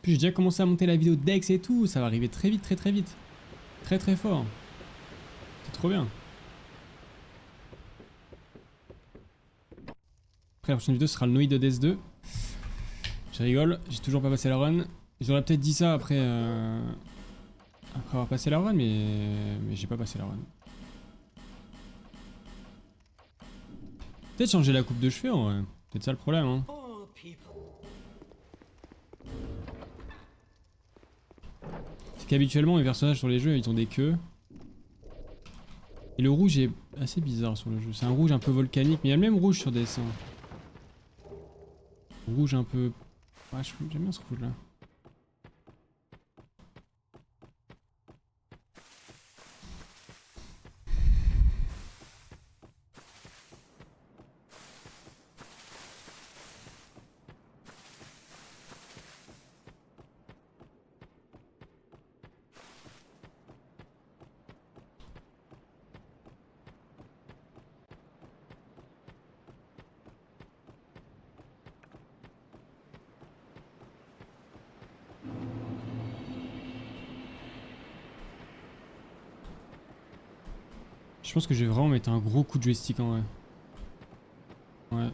Puis j'ai déjà commencé à monter la vidéo Dex et tout, ça va arriver très vite, très vite. Très très fort. C'est trop bien. Après la prochaine vidéo sera le Noid de DS2. Je rigole, j'ai toujours pas passé la run. J'aurais peut-être dit ça après, après avoir passé la run, mais j'ai pas passé la run. Peut-être changer la coupe de cheveux en vrai. Peut-être ça le problème hein. C'est qu'habituellement les personnages sur les jeux ils ont des queues. Et le rouge est assez bizarre sur le jeu. C'est un rouge un peu volcanique, mais il y a le même rouge sur DS1. Rouge un peu... Ouais, j'aime bien ce rouge là. Je pense que je vais vraiment mettre un gros coup de joystick en vrai. Ouais.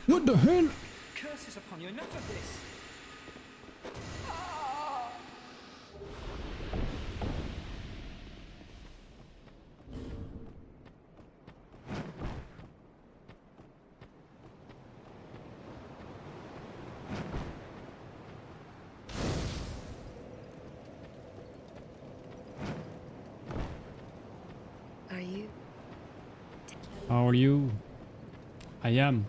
What the hell? Curses upon you, enough of this! Are you? How are you? I am.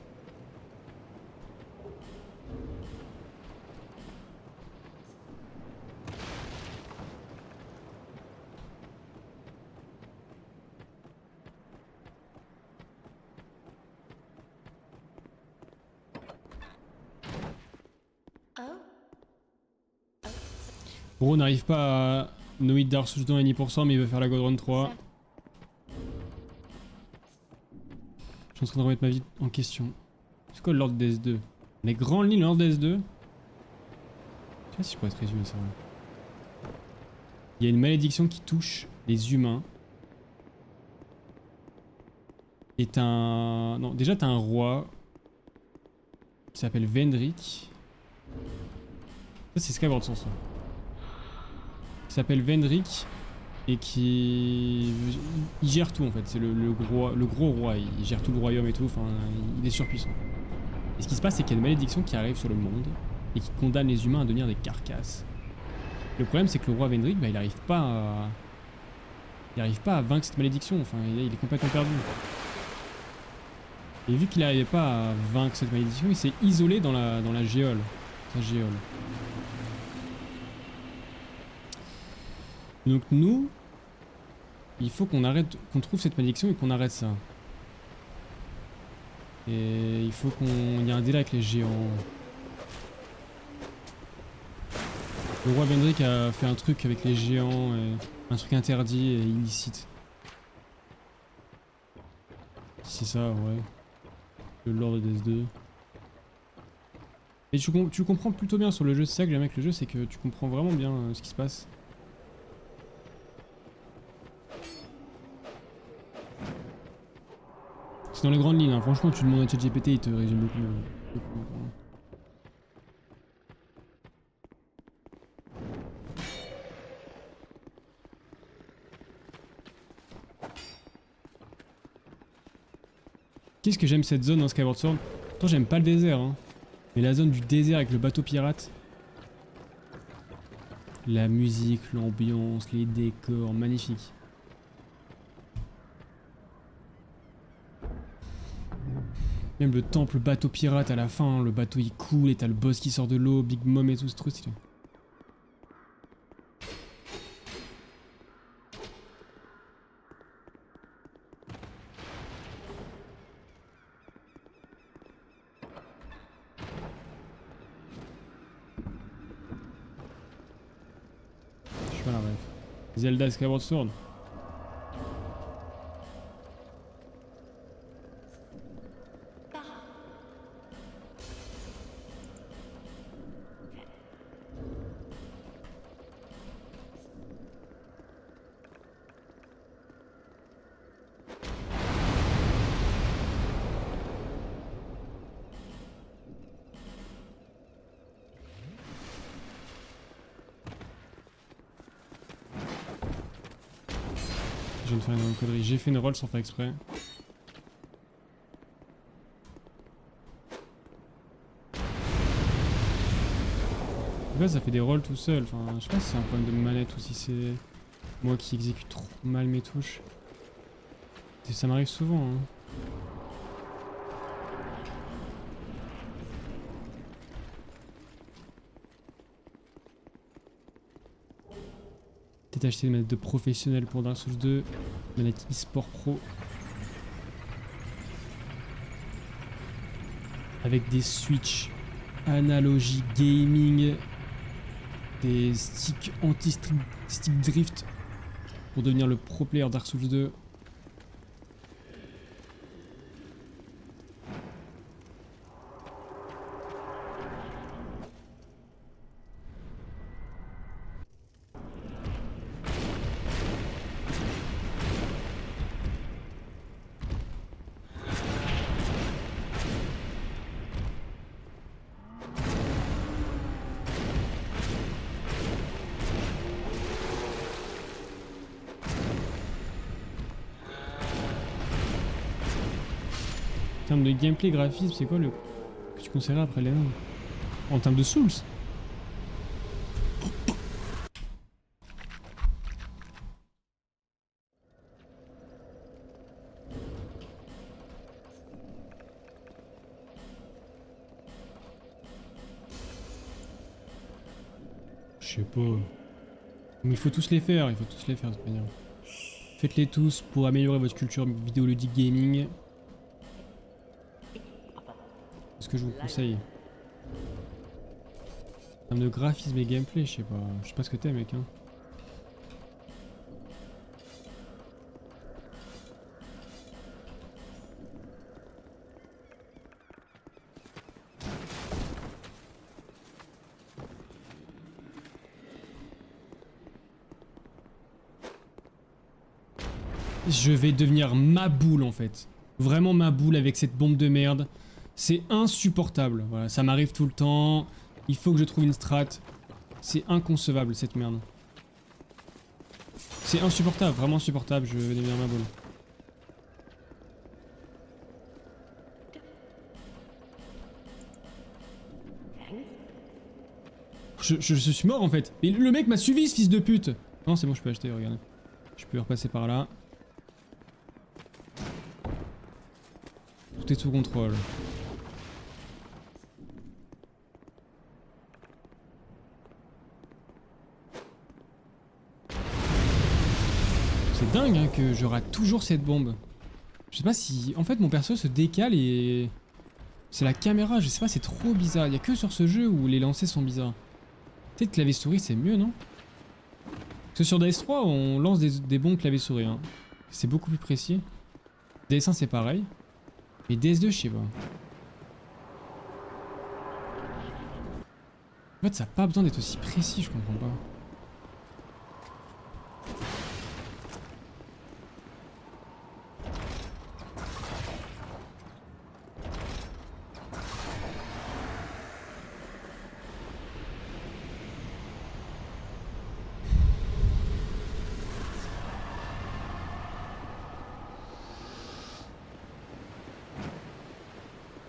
Bro n'arrive pas à Noid Dark Souls dans les 10% mais il veut faire la God Run 3. Je suis en train de remettre ma vie en question. C'est quoi l'ordre DS2? Les grandes lignes de l'ordre DS2? Je sais pas si je pourrais te résumer ça. Il y a une malédiction qui touche les humains. Et t'as un... Non, déjà t'as un roi qui s'appelle Vendrick. Ça c'est Skyward Sword ça. Qui s'appelle Vendrick et qui... Il gère tout en fait, c'est le gros roi, il gère tout le royaume et tout, enfin il est surpuissant. Et ce qui se passe c'est qu'il y a une malédiction qui arrive sur le monde et qui condamne les humains à devenir des carcasses. Le problème c'est que le roi Vendrick, bah, il arrive pas à vaincre cette malédiction, enfin il est complètement perdu. Et vu qu'il n'arrivait pas à vaincre cette malédiction, il s'est isolé dans la géole. Sa géole. Donc nous, il faut qu'on arrête, qu'on trouve cette malédiction et qu'on arrête ça. Et il faut il y a un délai avec les géants. Le roi Vendrick a fait un truc avec les géants, un truc interdit et illicite. C'est ça, ouais. Le lore de DS2. Et tu comprends plutôt bien sur le jeu, c'est ça que j'aime avec le jeu, c'est que tu comprends vraiment bien ce qui se passe. C'est dans les grandes lignes, hein. Franchement tu demandes à ChatGPT, il te résume beaucoup mieux. Qu'est-ce que j'aime cette zone dans Skyward Sword? Pourtant j'aime pas le désert hein. Mais la zone du désert avec le bateau pirate. La musique, l'ambiance, les décors, magnifique. Même le temple bateau pirate à la fin, le bateau il coule et t'as le boss qui sort de l'eau, Big Mom et tout, c'est trop stylé. Zelda Skyward Sword. Je viens de faire une connerie. J'ai fait une roll sans faire exprès. En fait, ça fait des rolls tout seul. Enfin, je sais pas si c'est un problème de manette ou si c'est moi qui exécute trop mal mes touches. Ça m'arrive souvent. Hein. Peut-être acheter des manettes de professionnels pour Dark Souls 2. Manette eSport Pro. Avec des switch analogie gaming. Des sticks anti-stick drift. Pour devenir le pro player Dark Souls 2. En termes de gameplay, graphisme, c'est quoi le que tu conseillerais après les noms? En termes de Souls? Je sais pas. Mais il faut tous les faire, de toute manière. Faites-les tous pour améliorer votre culture vidéoludique gaming. C'est ce que je vous conseille. En termes de graphisme et gameplay, je sais pas ce que t'es mec hein. Je vais devenir ma boule en fait. Vraiment ma boule avec cette bombe de merde. C'est insupportable. Voilà, ça m'arrive tout le temps. Il faut que je trouve une strat. C'est inconcevable cette merde. C'est insupportable, vraiment insupportable. Je vais devenir ma boule. Je suis mort en fait. Et le mec m'a suivi ce fils de pute. Non c'est bon je peux acheter, regardez. Je peux repasser par là. Tout est sous contrôle. C'est dingue hein, que je rate toujours cette bombe. Je sais pas si... En fait mon perso se décale et... C'est la caméra, je sais pas, c'est trop bizarre. Il y a que sur ce jeu où les lancers sont bizarres. Peut-être clavier souris c'est mieux non? Parce que sur DS3 on lance des bons claviers souris. Hein. C'est beaucoup plus précis. DS1 c'est pareil. Mais DS2 je sais pas. En fait ça a pas besoin d'être aussi précis, je comprends pas.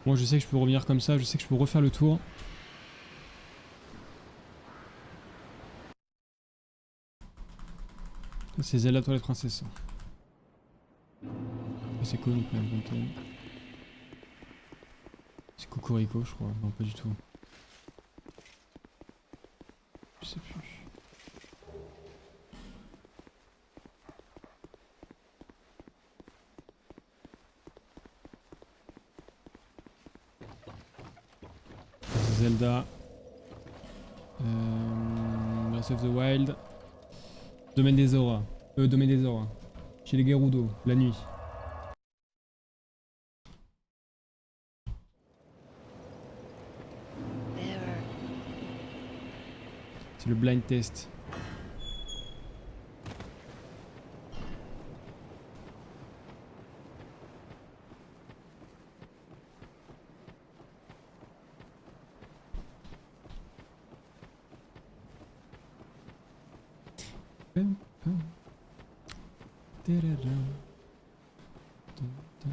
Moi je sais que je peux revenir comme ça, je sais que je peux refaire le tour. C'est Zelda Toilette Princesse. C'est connu quand même. C'est Cocorico je crois, non pas du tout. Je sais plus. Zelda. Breath of the Wild. Domaine des auras. Domaine des auras. Chez les Gerudo, la nuit. Bearer. C'est le blind test. Pum, pum. Tadadam. Dum, dum.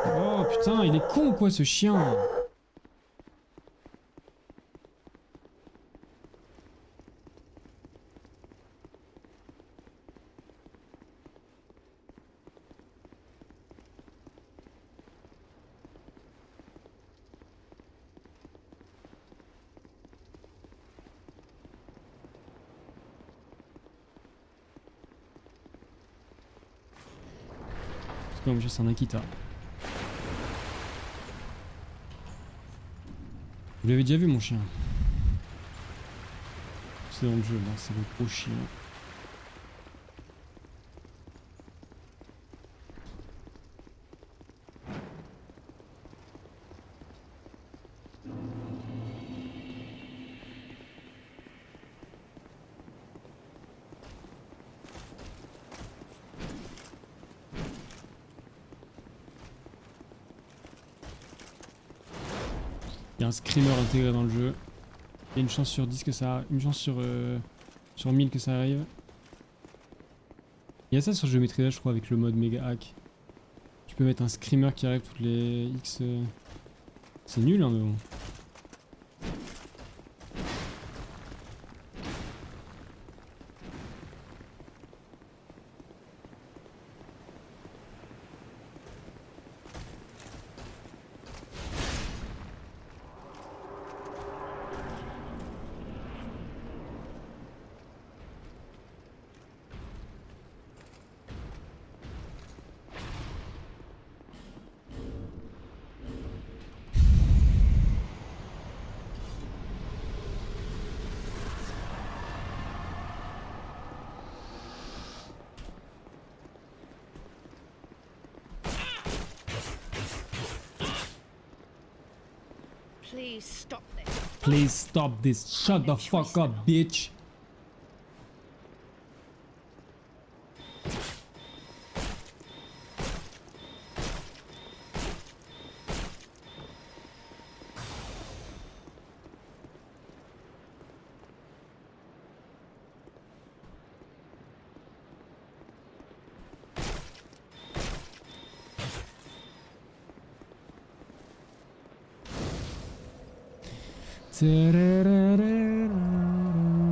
Oh putain, il est con ou quoi ce chien? C'est comme juste un Akita. Vous l'avez déjà vu mon chien? C'est dans le jeu là, c'est le gros chien. Il y a un screamer intégré dans le jeu. Il y a une chance sur 10 que ça... Une chance sur 1000 que ça arrive. Il y a ça sur Geometry Dash je crois avec le mode méga hack. Tu peux mettre un screamer qui arrive toutes les X... C'est nul hein mais bon. Please stop this. Please stop this. Shut the fuck up, bitch.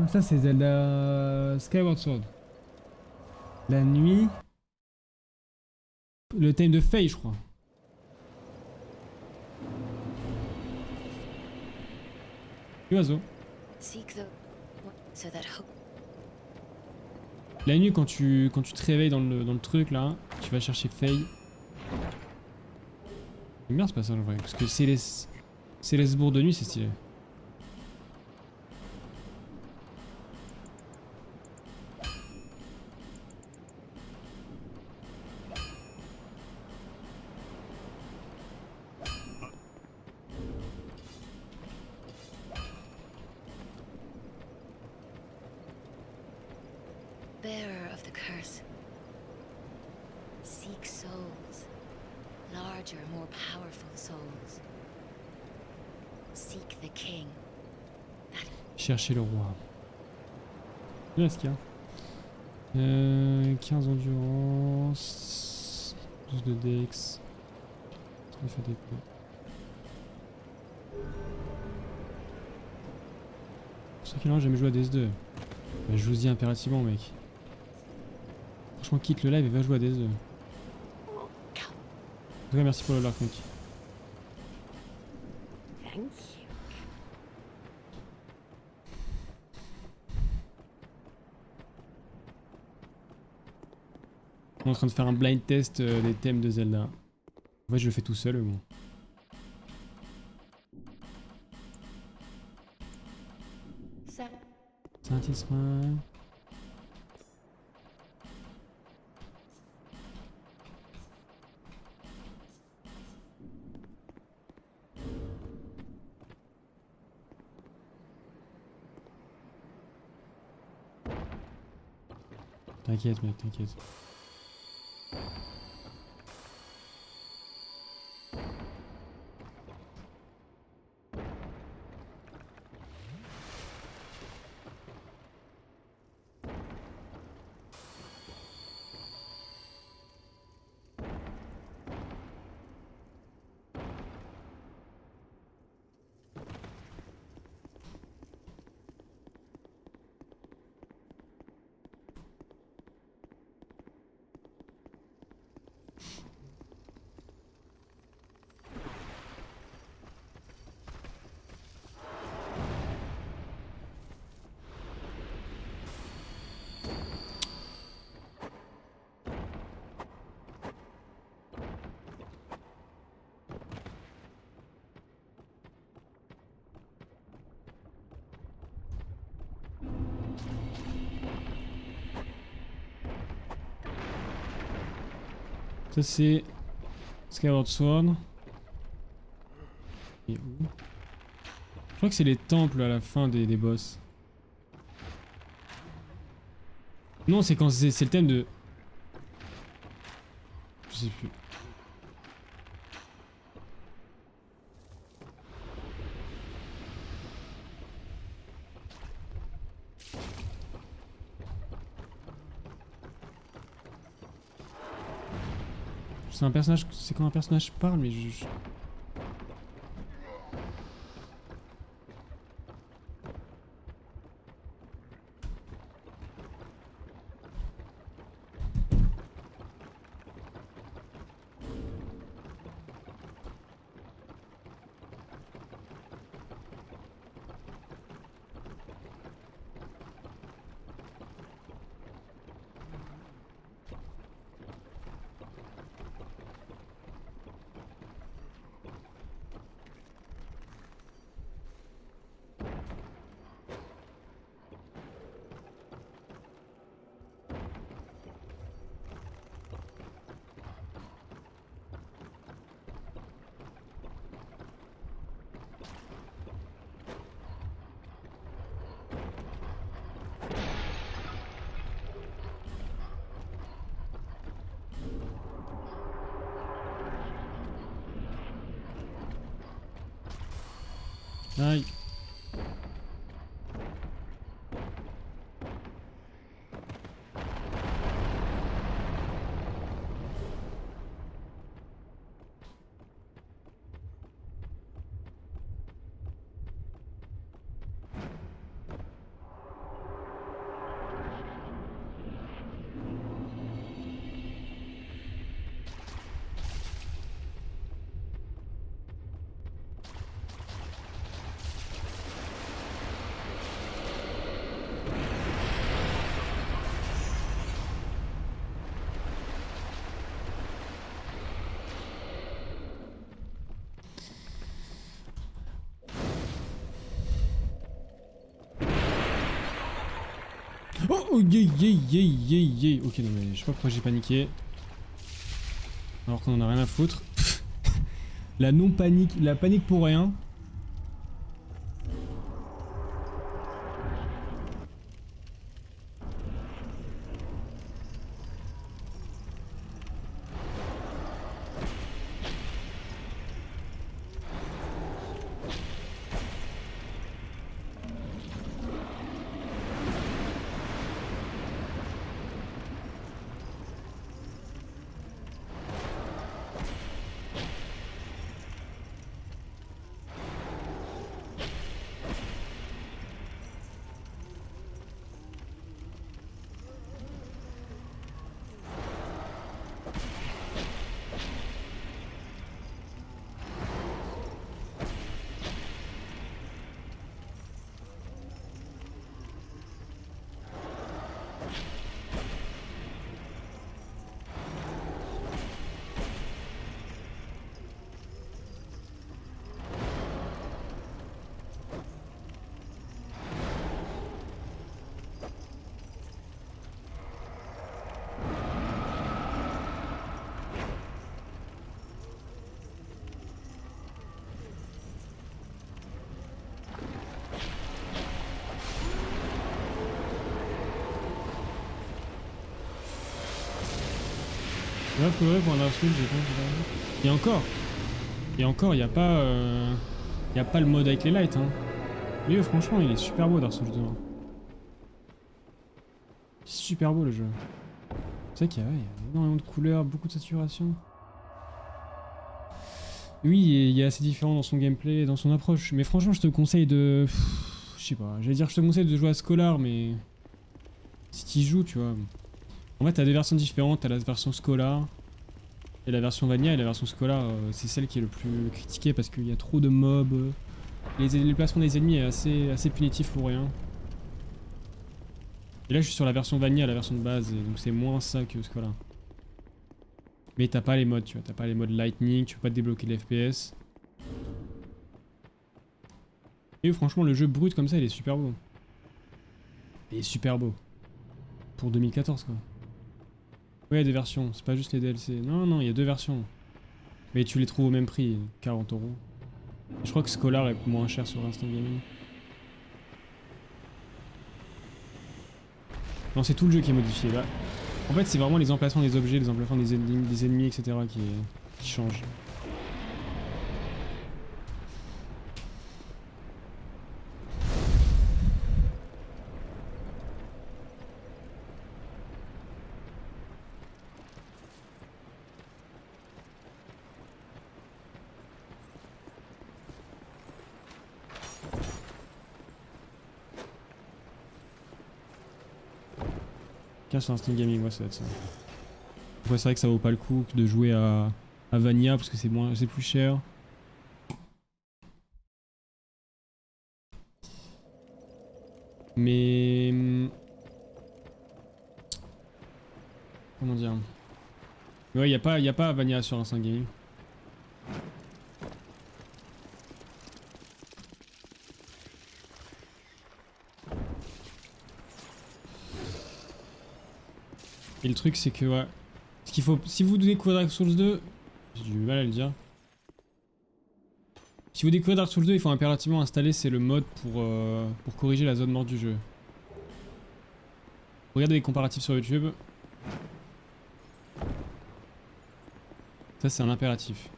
Ça c'est Zelda Skyward Sword. La nuit. Le thème de Faye je crois. L'oiseau. Seek the. So that hope. La nuit quand tu te réveilles dans le truc là, tu vas chercher Faye. J'aime bien ce passage en vrai, parce que Célesbourg de nuit c'est stylé. Bearer of the curse. Seek souls. Larger, more powerful souls. Seek the king. Chercher le roi. Là ce qu'il y a. 15 endurance. 12 de dex. Ça fait des coups. Pour ceux qui n'ont jamais joué à DS2. Bah, je vous dis impérativement mec. Franchement quitte le live et va jouer à DS2. En tout cas merci pour le like mec. Thank you. On est en train de faire un blind test des thèmes de Zelda. En fait, je le fais tout seul, mais bon. Set. Satisfait. T'inquiète, mec, t'inquiète. Ça c'est Skyward Sword. Et où? Je crois que c'est les temples à la fin des boss. Non, c'est quand c'est le thème de... Je sais plus. C'est un personnage... C'est quand un personnage parle, mais je... Aïe. Oh, oh, yé, yé, yé, yé, yé. Ok, non mais je sais pas pourquoi j'ai paniqué. Alors qu'on en a rien à foutre. La non-panique, la panique pour rien. grave coloré pour un Dark Souls, j'ai pas. Et encore, y a pas le mode avec les lights, hein. Mais franchement, il est super beau Dark Souls 2. Hein. Super beau le jeu. C'est vrai qu'il y a énormément de couleurs, beaucoup de saturation. Oui, il est assez différent dans son gameplay et dans son approche. Mais franchement, je te conseille de... Je sais pas, j'allais dire je te conseille de jouer à Scholar, mais... Si t'y joues, tu vois... En fait, t'as deux versions différentes, t'as la version Scholar et la version Vanilla, et la version Scholar, c'est celle qui est le plus critiquée parce qu'il y a trop de mobs. Les placements des ennemis est assez punitif pour rien. Et là, je suis sur la version Vanilla, la version de base, et donc c'est moins ça que Scholar. Mais t'as pas les modes, tu vois, t'as pas les modes Lightning, tu peux pas te débloquer les FPS. Et franchement, le jeu brut comme ça, il est super beau. Il est super beau. Pour 2014, quoi. Ouais, il y a des versions, c'est pas juste les DLC. Non, non, il y a deux versions. Mais tu les trouves au même prix, 40 euros. Je crois que Scholar est moins cher sur Instant Gaming. Non, c'est tout le jeu qui est modifié. Là. En fait, c'est vraiment les emplacements des objets, les emplacements des ennemis, etc. qui changent. Sur Instant Gaming, ouais, ça va être ça. Ouais, c'est vrai que ça vaut pas le coup de jouer à Vanilla parce que c'est plus cher. Mais comment dire? Ouais, y a pas Vanilla sur Instant Gaming. Et le truc c'est que ouais, ce qu'il faut, si vous découvrez Dark Souls 2, j'ai du mal à le dire. Si vous découvrez Dark Souls 2, il faut impérativement installer c'est le mode pour corriger la zone morte du jeu. Regardez les comparatifs sur YouTube. Ça c'est un impératif.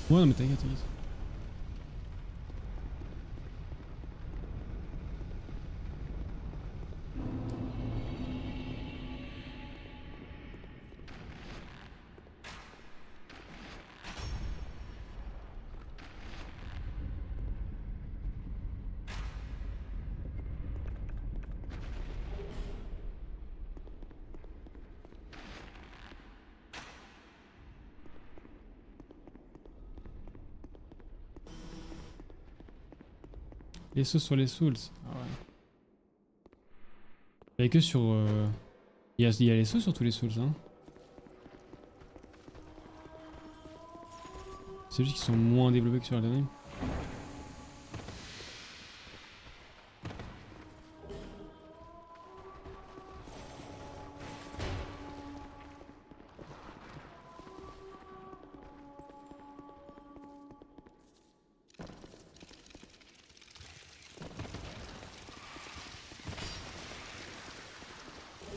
Ouais, non mais t'inquiète, t'inquiète. Les sauts sur les Souls. Ah ouais. Il y a que sur... Il y a les sauts sur tous les Souls, hein. C'est juste qu'ils sont moins développés que sur la dernière.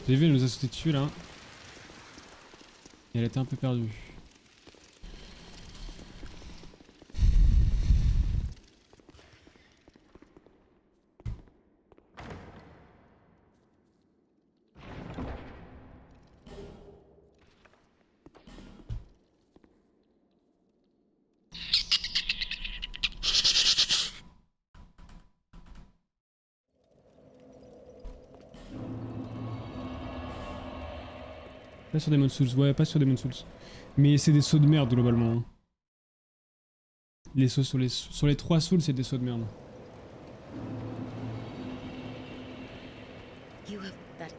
J'ai vu, elle nous a sauté dessus là. Et elle était un peu perdue. Pas sur Demon's Souls, ouais, pas sur Demon's Souls. Mais c'est des sauts de merde globalement. Hein. Les sauts sur les 3 Souls, c'est des sauts de merde. You have that.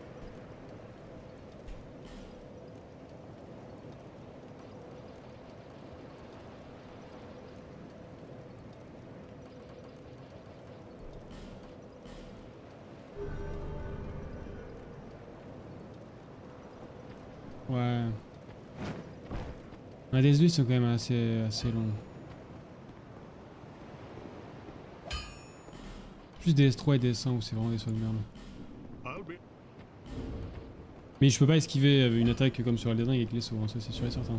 Ouais. Les DS2 sont quand même assez longs. Plus DS3 et DS1 où c'est vraiment des sauts de merde. Mais je peux pas esquiver une attaque comme sur Elden Ring avec les sauts, hein, ça c'est sûr et certain.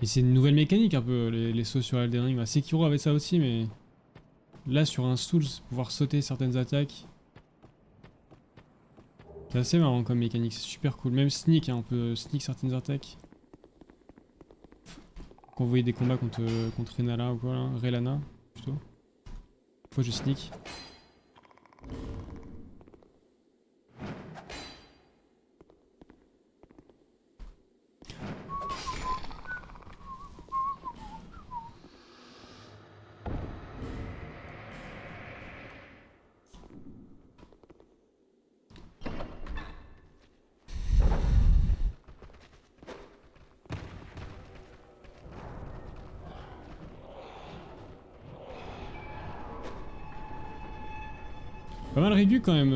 Et c'est une nouvelle mécanique un peu, les sauts sur Elden Ring. Bah, Sekiro avait ça aussi, mais là sur un Souls, pouvoir sauter certaines attaques, c'est assez marrant comme mécanique, c'est super cool. Même sneak, hein, on peut sneak certaines attaques. Quand vous voyez des combats contre Renala ou quoi là, Relana plutôt. Fois je sneak. Pas mal régu quand même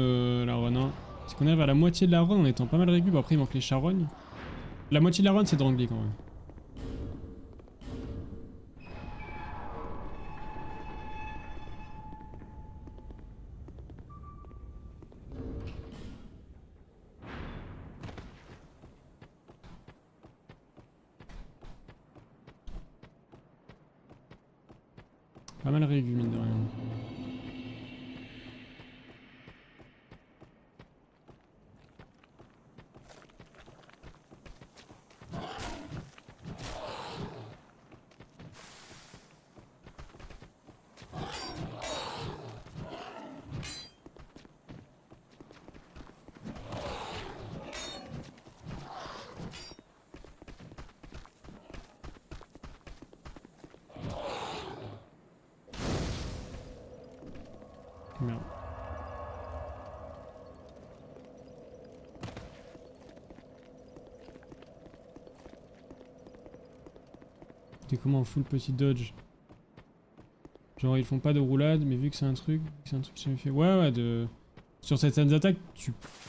la run, hein. Parce qu'on arrive à la moitié de la run en étant pas mal régu, bon après il manque les charognes. La moitié de la run c'est Drangly quand même. Pas mal régu mine de rien. Merde. T'es comment en full petit dodge? Genre ils font pas de roulade, mais vu que c'est un truc que j'ai jamais fait. Ouais de. Sur certaines attaques,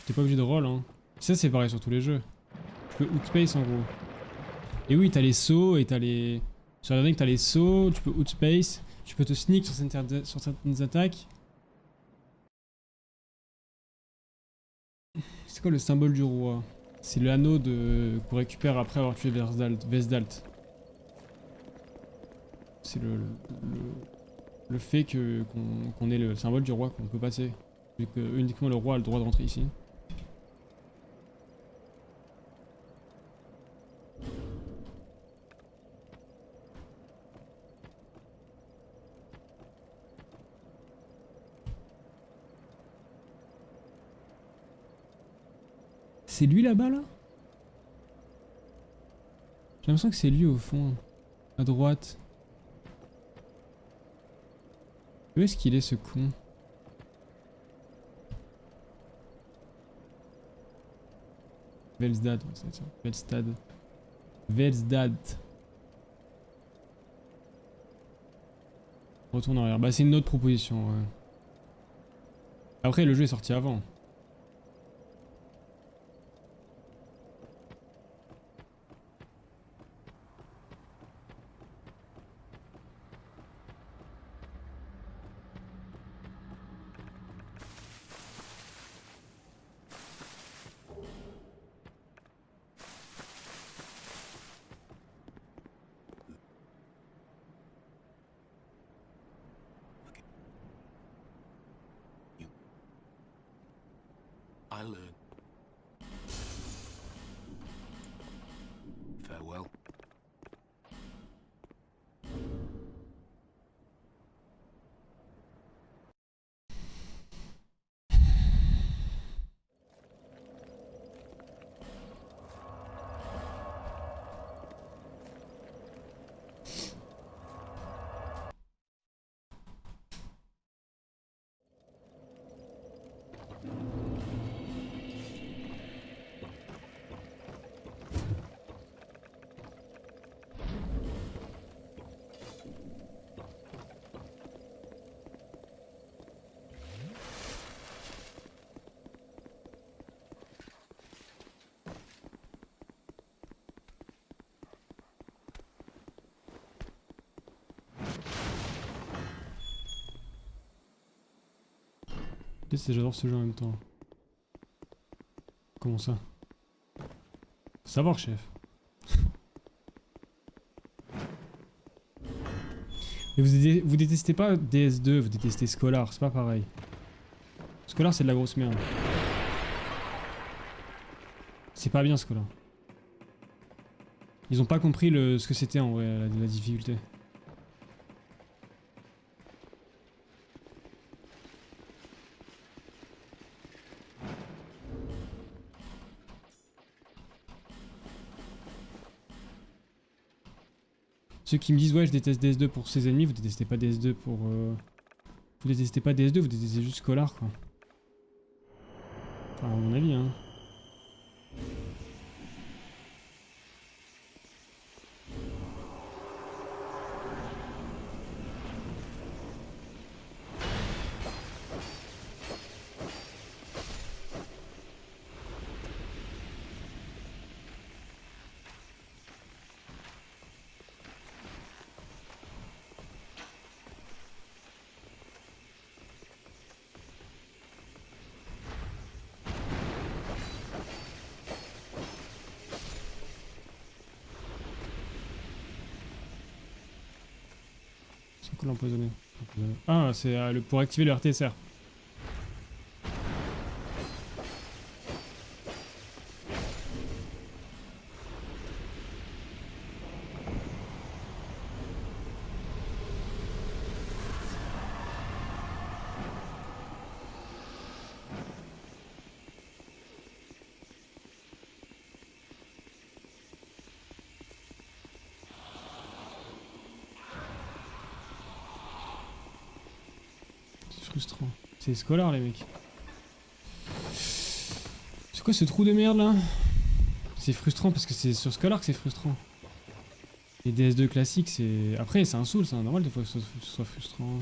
t'es pas obligé de roll hein. Ça c'est pareil sur tous les jeux. Tu peux outspace en gros. Et oui t'as les sauts et t'as les. Sur la ligne t'as les sauts, tu peux outspace, tu peux te sneak sur certaines attaques. C'est quoi le symbole du roi? C'est l'anneau qu'on récupère après avoir tué Vesdalt. C'est le fait qu'on ait le symbole du roi qu'on peut passer. Vu que uniquement le roi a le droit de rentrer ici. C'est lui là-bas là? J'ai l'impression que c'est lui au fond. À droite. Où est-ce qu'il est ce con? Velstad, ouais, c'est ça. Velstad. Velstad. Retourne en arrière. Bah c'est une autre proposition, ouais. Après le jeu est sorti avant. I learn. Farewell. Peut-être que j'adore ce jeu en même temps. Comment ça? Faut savoir, chef. Mais vous détestez pas DS2, vous détestez Scholar, c'est pas pareil. Scholar c'est de la grosse merde. C'est pas bien Scholar. Ils ont pas compris ce que c'était en vrai, la difficulté. Ceux qui me disent ouais je déteste DS2 pour ses ennemis, vous détestez pas DS2 pour... Vous détestez pas DS2, vous détestez juste Scholar quoi. Enfin à mon avis hein. C'est quoi l'empoisonné? Ah, c'est pour activer le RTSR. Frustrant. C'est Scholar les mecs. C'est quoi ce trou de merde là? C'est frustrant parce que c'est sur Scholar que c'est frustrant. Les DS2 classiques c'est... Après c'est un soul, c'est normal des fois que ce soit frustrant.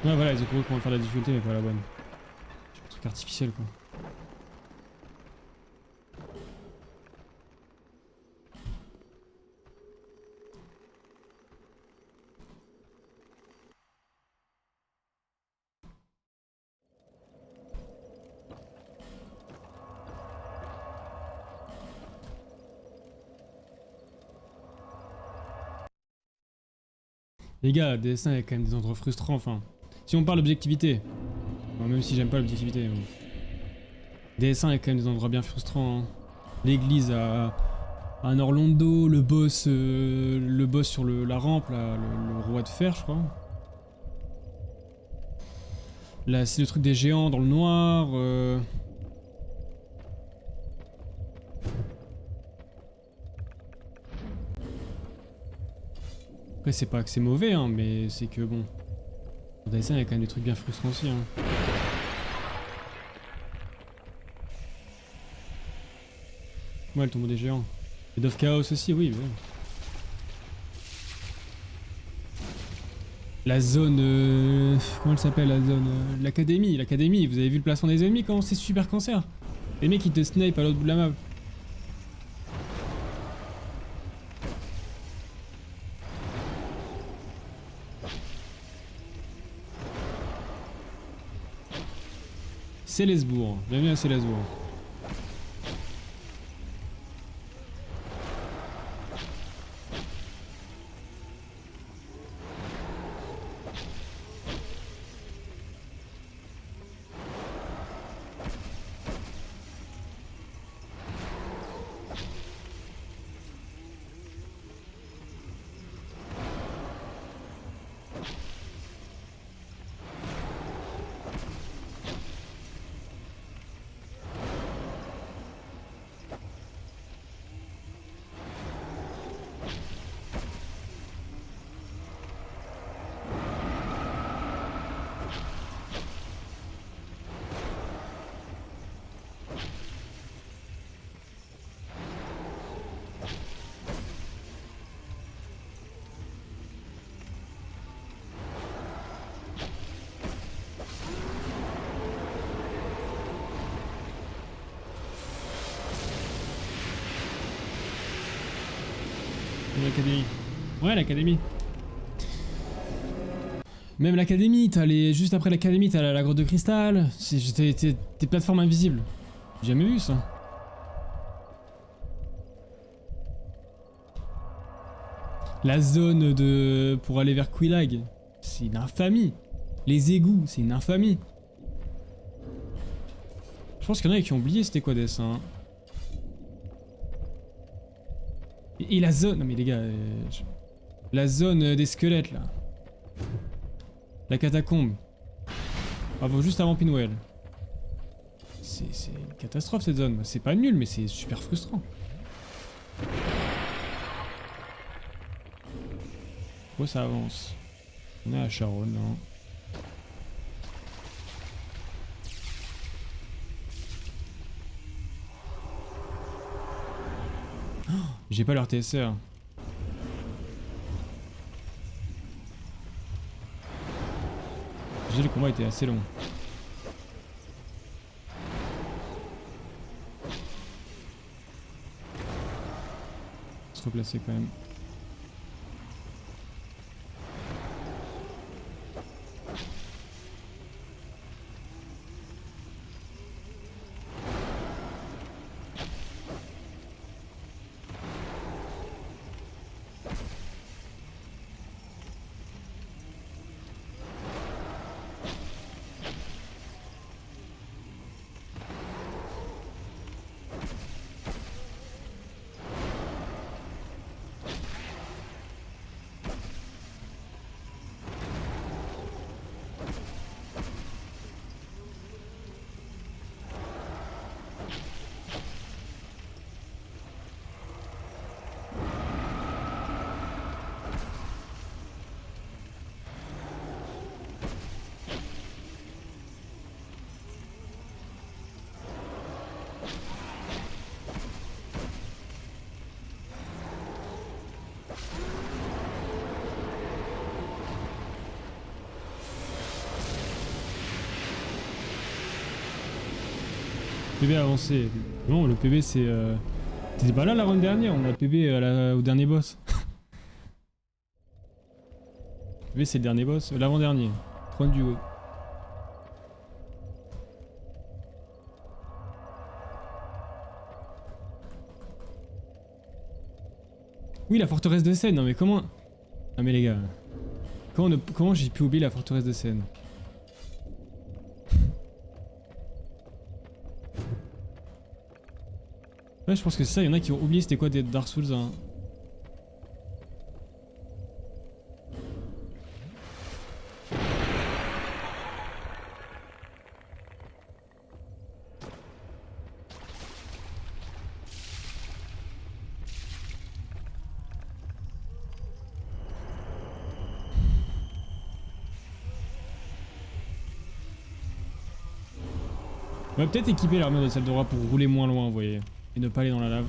Ouais voilà, ils ont compris comment faire la difficulté mais pas la bonne. C'est un truc artificiel quoi. Les gars, DS1 il y a quand même des endroits frustrants, enfin... Si on parle d'objectivité, bon, même si j'aime pas l'objectivité, bon. DS1 il y a quand même des endroits bien frustrants. Hein. L'église à Norlondo, le boss sur la rampe, là, le roi de fer je crois. Là c'est le truc des géants dans le noir. Après c'est pas que c'est mauvais hein, mais c'est que bon... Dans DS1 il y a quand même des trucs bien frustrants aussi hein. Ouais le tombeau des géants. Et Dove Chaos aussi, oui. Ouais. La zone... comment elle s'appelle la zone l'académie, l'académie, vous avez vu le placement des ennemis quand c'est super cancer. Les mecs ils te snipe à l'autre bout de la map. Célesbourg, bienvenue à Célesbourg. L'académie. Ouais, l'académie. Même l'académie, t'as les... Juste après l'académie, t'as la grotte de cristal. C'est des plateformes invisibles. J'ai jamais vu ça. La zone de... pour aller vers Quelaag. C'est une infamie. Les égouts, c'est une infamie. Je pense qu'il y en a qui ont oublié c'était quoi Death, hein. Et la zone... Non mais les gars... La zone des squelettes là. La catacombe. Avant, juste avant Pinwell. C'est une catastrophe cette zone. C'est pas nul mais c'est super frustrant. Pourquoi ça avance? On est à Charon, non? J'ai pas leur TSR. Déjà le combat était assez long. Se replacer quand même. PB avancé. Non, le PB c'est... T'étais pas là la run dernière, on a PB au dernier boss. PB c'est le dernier boss, l'avant-dernier. Trône du haut. Oui, la forteresse de Seine, non mais comment... Ah mais les gars... Comment j'ai pu oublier la forteresse de Seine? Ouais, je pense que c'est ça, il y en a qui ont oublié c'était quoi des Dark Souls 1. On va peut-être équiper l'armure de Saldora pour rouler moins loin, vous voyez. Et ne pas aller dans la lave.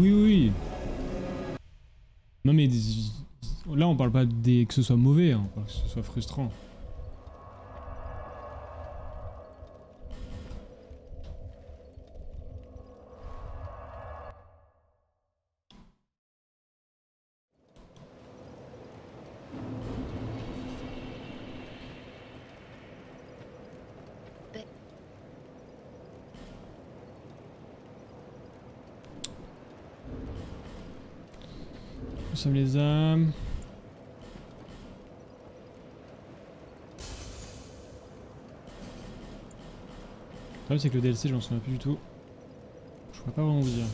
Oui, oui, oui. Non mais là on parle pas que ce soit mauvais, hein, on parle que ce soit frustrant. consomme les âmes. Le problème c'est que le DLC je m'en souviens plus du tout. Je pourrais pas vraiment vous dire.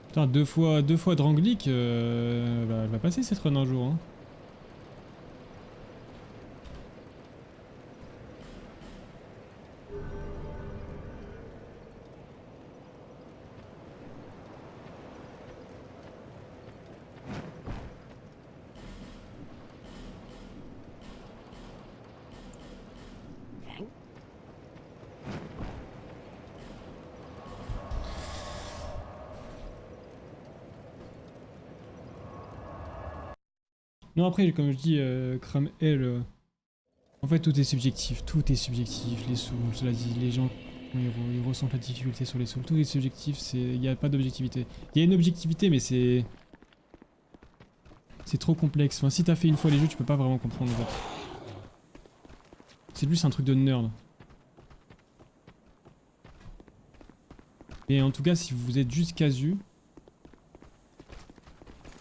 Putain, deux fois Drangleic, elle va passer cette run un jour. Hein. Non, après, comme je dis, Cram L, en fait, tout est subjectif. Tout est subjectif. Les souls, cela dit, les gens, ils ressentent la difficulté sur les souls. Tout est subjectif, il n'y a pas d'objectivité. Il y a une objectivité, mais c'est trop complexe. Enfin, si t'as fait une fois les jeux, tu peux pas vraiment comprendre, en fait. C'est plus un truc de nerd. Et en tout cas, si vous êtes juste casu,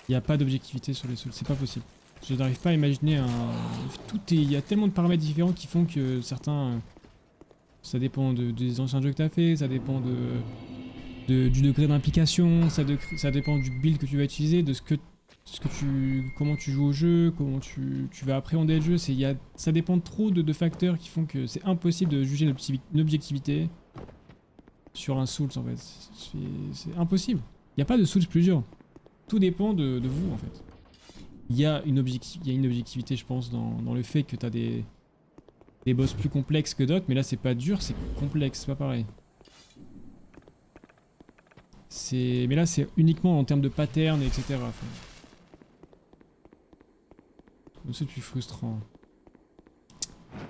il n'y a pas d'objectivité sur les souls. C'est pas possible. Je n'arrive pas à imaginer un... Il y a tellement de paramètres différents qui font que certains... Ça dépend des anciens jeux que tu as fait, ça dépend du degré d'implication, ça dépend du build que tu vas utiliser, de comment tu joues au jeu, comment tu vas appréhender le jeu. Ça dépend trop de facteurs qui font que c'est impossible de juger une objectivité sur un Souls en fait. C'est impossible. Il n'y a pas de Souls plus dur. Tout dépend de vous en fait. Il y a une objectivité je pense dans le fait que tu as des boss plus complexes que d'autres, mais là c'est pas dur, c'est complexe, c'est pas pareil. Mais là c'est uniquement en termes de pattern, etc. Enfin, c'est plus frustrant.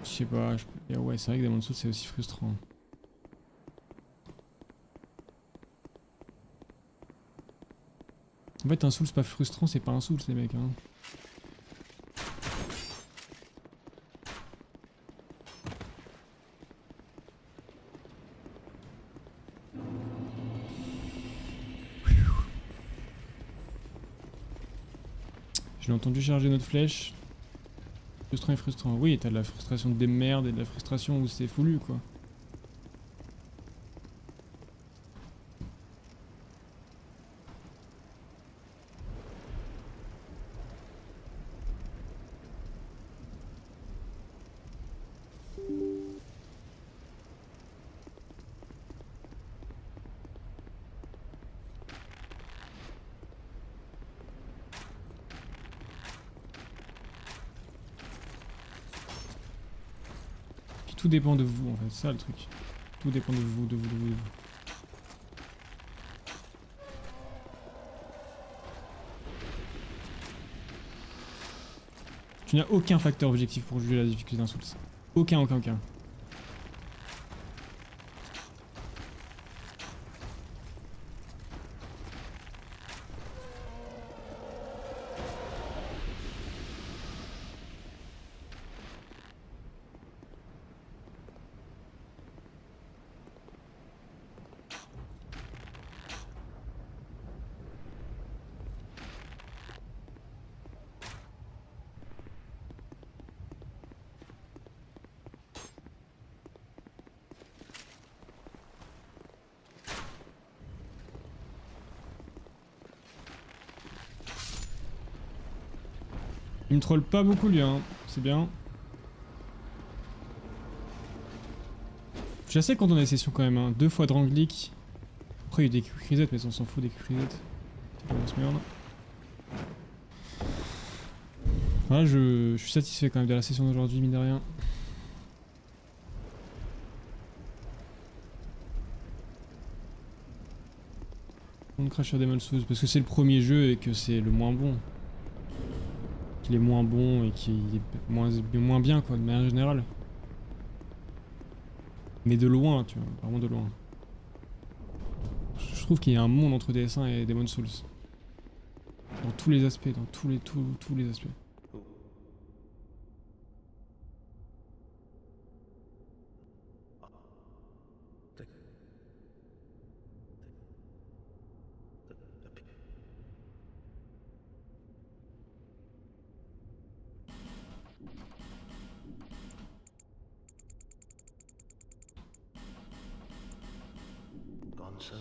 Je sais pas, ouais c'est vrai que Demon's Souls c'est aussi frustrant. En fait un Souls pas frustrant, c'est pas un Souls les mecs hein. J'ai entendu charger notre flèche. Frustrant et frustrant. Oui, t'as de la frustration de merde et de la frustration où c'est foulu quoi. Tout dépend de vous en fait, c'est ça le truc. Tout dépend de vous, de vous. Tu n'as aucun facteur objectif pour juger la difficulté d'un Souls. Aucun. Il me troll pas beaucoup lui hein, c'est bien. Je suis assez content des sessions quand même hein, 2 fois Drangleic. Après il y a eu des quick resets mais on s'en fout des quick resets. C'est pas grosse merde. Voilà je suis satisfait quand même de la session d'aujourd'hui mine de rien. On crache sur Demon's Souls parce que c'est le premier jeu et que c'est le moins bon. Qu'il est moins bon et qu'il est moins bien quoi de manière générale. Mais de loin tu vois, vraiment de loin. Je trouve qu'il y a un monde entre DS1 et Demon's Souls. Dans tous les aspects, dans tous les aspects. answer.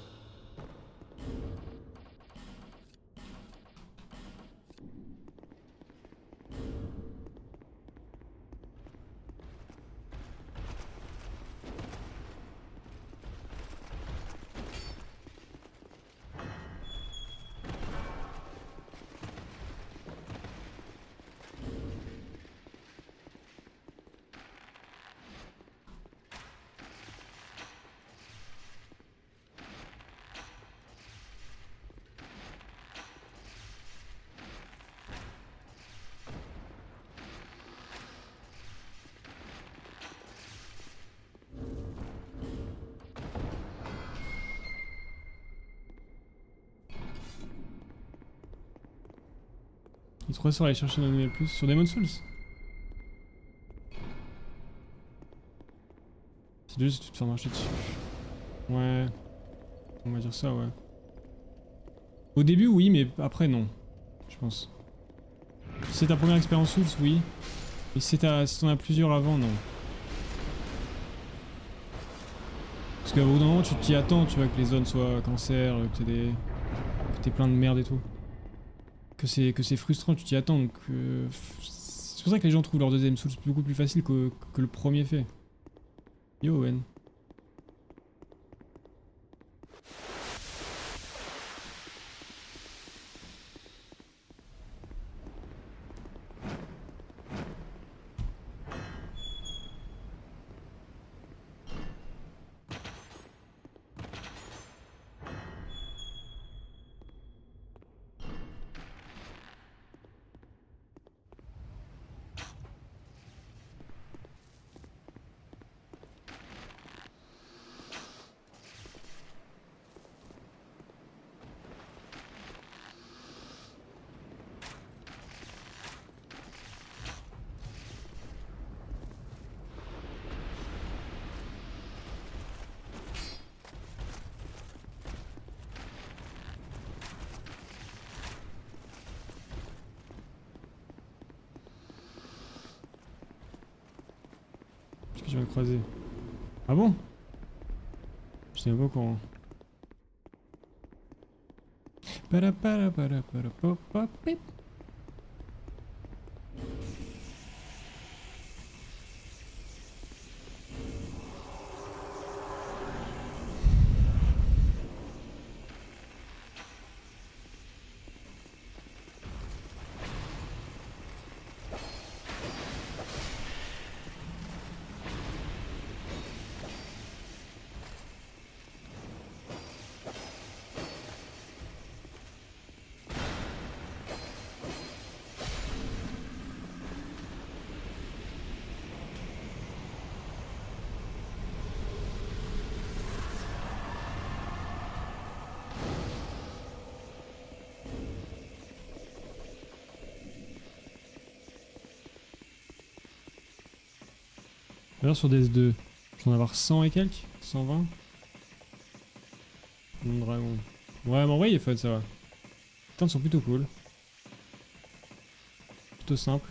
Il te ressort aller chercher un animal plus sur Demon's Souls. C'est juste si tu te fais marcher dessus. Ouais. On va dire ça, ouais. Au début, oui, mais après, non. Je pense. Si c'est ta première expérience Souls, oui. Et si t'en as plusieurs avant, non. Parce qu'au bout d'un moment, tu t'y attends, tu vois, que les zones soient cancer, que t'aies plein de merde et tout. Que c'est frustrant, tu t'y attends, donc c'est pour ça que les gens trouvent leur deuxième Souls beaucoup plus facile que le premier fait. Yo Owen. Qu'est-ce que je viens de croiser? Ah bon? Je sais pas au courant. Pip. D'ailleurs sur DS2, je vais en avoir 100 et quelques, 120. Mon dragon. Ouais, mais en vrai il est fun, ça va. Les teintes sont plutôt cool. Plutôt simple.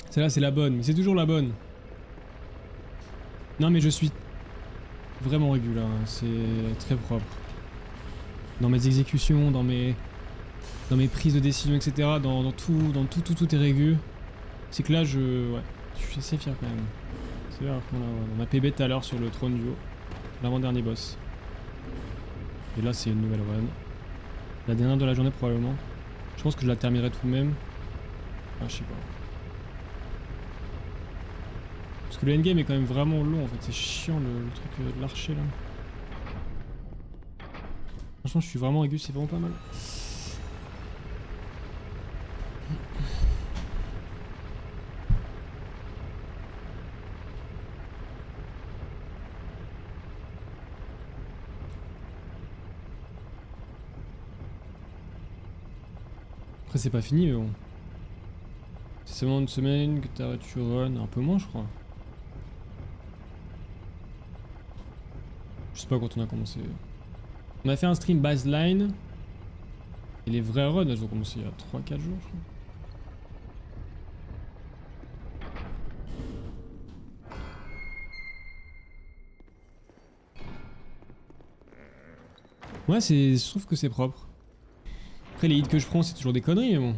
Celle-là c'est la bonne, mais c'est toujours la bonne. Non mais je suis vraiment régulier, hein. C'est très propre. Dans mes exécutions, dans mes prises de décision, etc. Dans tout est régu. C'est que là ouais, je suis assez fier quand même. C'est là qu'on a PB tout à l'heure sur le trône du haut. L'avant-dernier boss. Et là c'est une nouvelle run. La dernière de la journée probablement. Je pense que je la terminerai tout de même. Ah je sais pas. Parce que le endgame est quand même vraiment long en fait, c'est chiant le truc de l'archer là. Franchement je suis vraiment aigu, c'est vraiment pas mal. Après c'est pas fini mais bon. C'est seulement une semaine que tu run, un peu moins je crois. Je sais pas quand on a commencé. On a fait un stream baseline. Et les vrais runs elles ont commencé il y a 3-4 jours je crois. Ouais, je trouve que c'est propre. Après, les hits que je prends, c'est toujours des conneries, mais bon.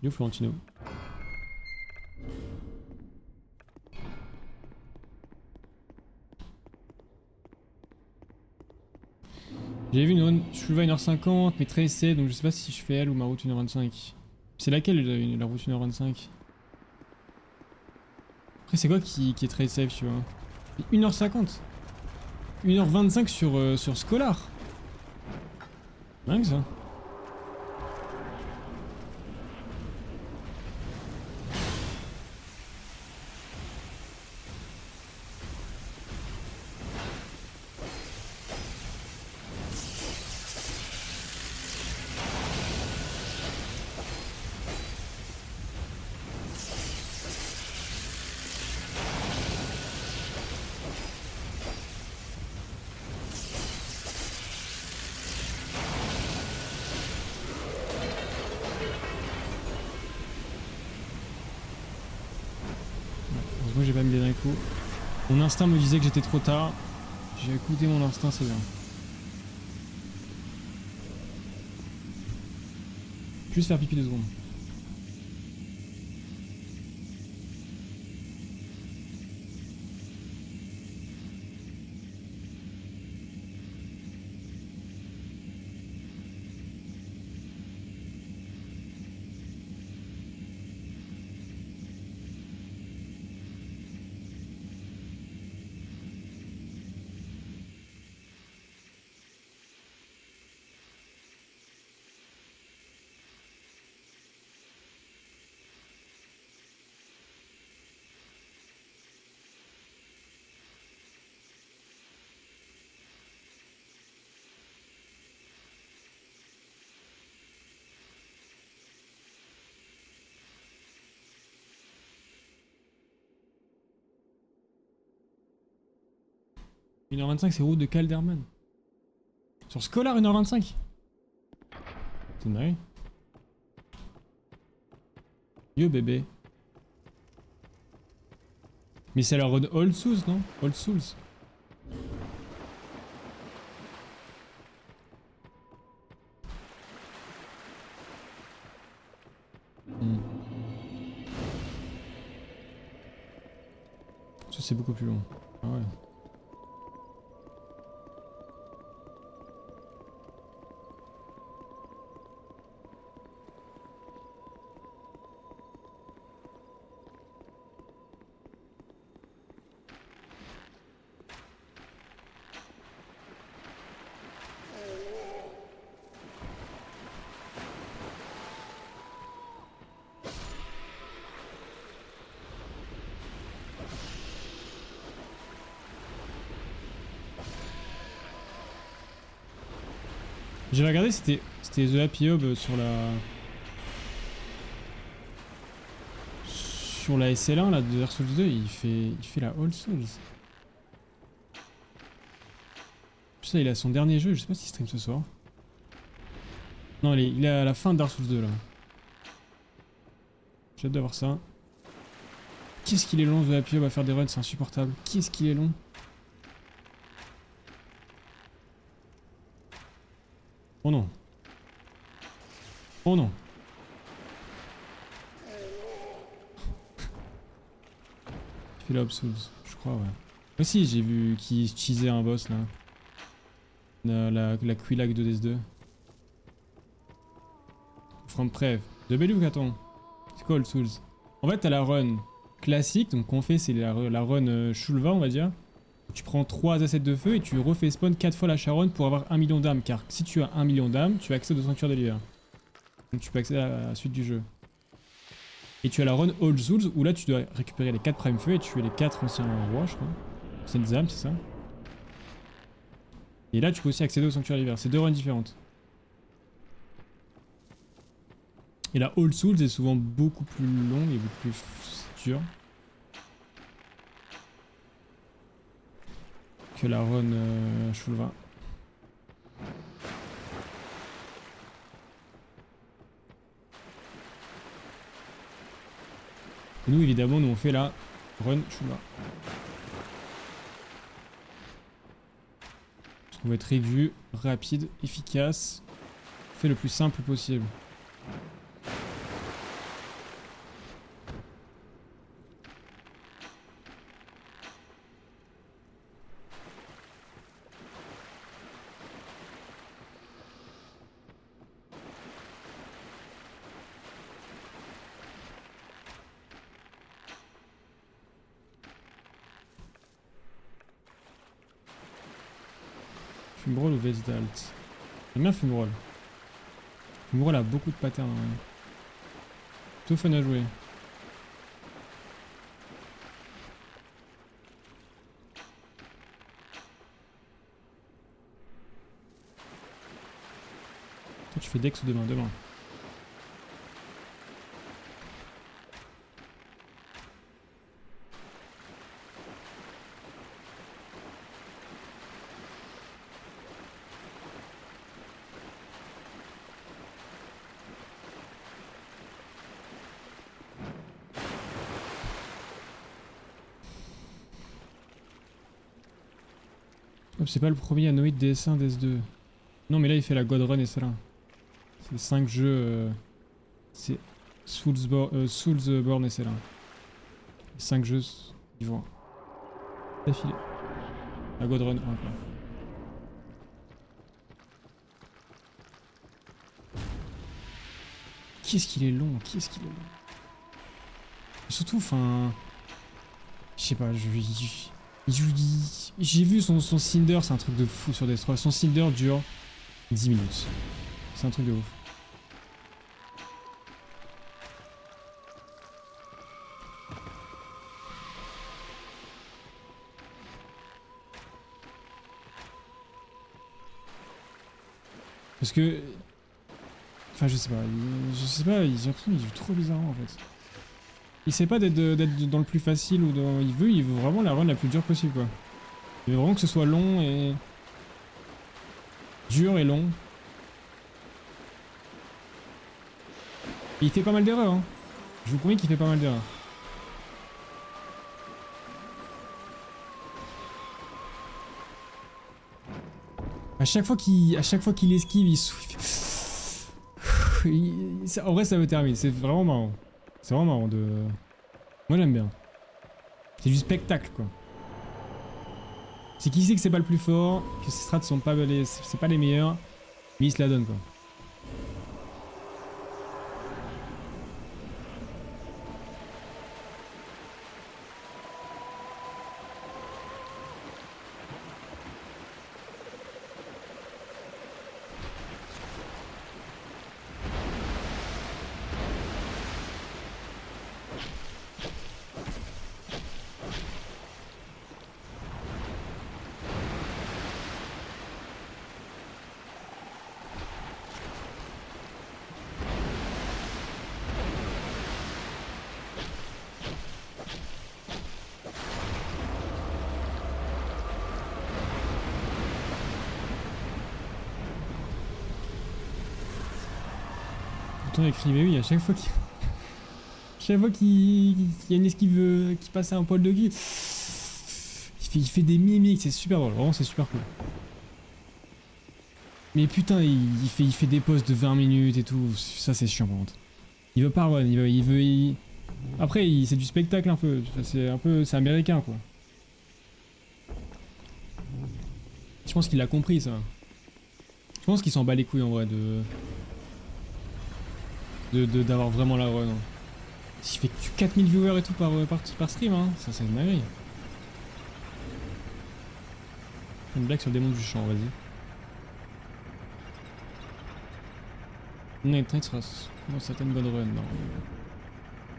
Yo, Florentino. J'ai vu une run, je suis à 1h50, mais très essai, donc je sais pas si je fais elle ou ma route 1h25. C'est laquelle la route 1h25? Après, c'est quoi qui est très safe, tu vois? 1h50 1h25 sur Scholar. Dingue ça. Heureusement j'ai pas mis les d'un coup. Mon instinct me disait que j'étais trop tard. J'ai écouté mon instinct, c'est bien. Juste faire pipi 2 secondes. « 1h25 c'est route de Calderman. Sur Scholar 1h25. C'est une dinguerie. Yo bébé. Mais c'est la run Old Souls non? Old Souls. Ça c'est beaucoup plus long. Ah ouais. J'avais regardé, c'était The Happy Hub sur la SL1 là de Dark Souls 2, il fait la All Souls. Ça, il a son dernier jeu, je sais pas s'il stream ce soir. Non, il est à la fin de Dark Souls 2 là. J'ai hâte d'avoir ça. Qu'est-ce qu'il est long The Happy Hub à faire des runs, c'est insupportable. Qu'est-ce qu'il est long. Oh non. Oh non. Il fait la Hob Souls, je crois, ouais. Moi aussi, j'ai vu qu'il cheesait un boss là. La Quilag de DS2. From Prev. De Bellouk, attends. C'est quoi Old Souls? En fait, t'as la run classique, donc qu'on fait, c'est la run Shulva, on va dire. Tu prends 3 assets de feu et tu refais spawn 4 fois la charonne pour avoir 1 million d'âmes. Car si tu as 1 million d'âmes, tu as accès au sanctuaire de l'hiver. Donc tu peux accéder à la suite du jeu. Et tu as la run Old Souls où là tu dois récupérer les 4 prime feu et tuer les 4 anciens rois, je crois. C'est des âmes, c'est ça. Et là tu peux aussi accéder au sanctuaire d'hiver. C'est 2 runs différentes. Et la Old Souls est souvent beaucoup plus longue et beaucoup plus dure que la run Shulva. Nous évidemment nous on fait la run Shulva. On va être aigu, rapide, efficace, fait le plus simple possible. Fumeroll ou Vesdalt? J'aime bien Fumeroll. Fumeroll a beaucoup de patterns. Ouais. Plutôt fun à jouer. Toi tu fais Dex ou demain? Demain. C'est pas le premier Anoid DS1, DS2. Non mais là il fait la God Run et c'est là. C'est 5 jeux... c'est Soulsborne et c'est là. 5 jeux ils vont d'affilée. La God Run 1 quoi. Qui est-ce qu'il est long? Qui est-ce qu'il est long? Surtout, enfin... Je sais pas, j'ai vu son Cinder, c'est un truc de fou sur Destroy. Son Cinder dure 10 minutes. C'est un truc de ouf. Parce que... Enfin je sais pas, j'ai l'impression qu'il joue trop bizarrement en fait. Il sait pas d'être dans le plus facile ou dans... Il veut vraiment la run la plus dure possible quoi. Il veut vraiment que ce soit long et... dur et long. Et il fait pas mal d'erreurs hein. Je vous promets qu'il fait pas mal d'erreurs. À chaque fois qu'il esquive, il souffle. En vrai ça me termine, c'est vraiment marrant. C'est vraiment marrant de... Moi j'aime bien. C'est du spectacle quoi. C'est qu'il sait que c'est pas le plus fort, que ses strats sont pas c'est pas les meilleurs, mais il se la donne quoi. Écrit, mais oui, à chaque fois qu'il y a une esquive qui passe à un poil de gui, il fait des mimiques, c'est super drôle, vraiment c'est super cool. Mais putain, il fait des pauses de 20 minutes et tout, ça c'est chiant par contre. Il veut pas run, Après, c'est du spectacle un peu, c'est américain quoi. Je pense qu'il a compris ça. Je pense qu'il s'en bat les couilles en vrai d'avoir vraiment la run. S'il fait que 4000 viewers et tout par stream, hein, ça c'est une dinguerie. Une blague sur le démon du champ, vas-y. Night Knight sera dans certaines bonnes runs, non.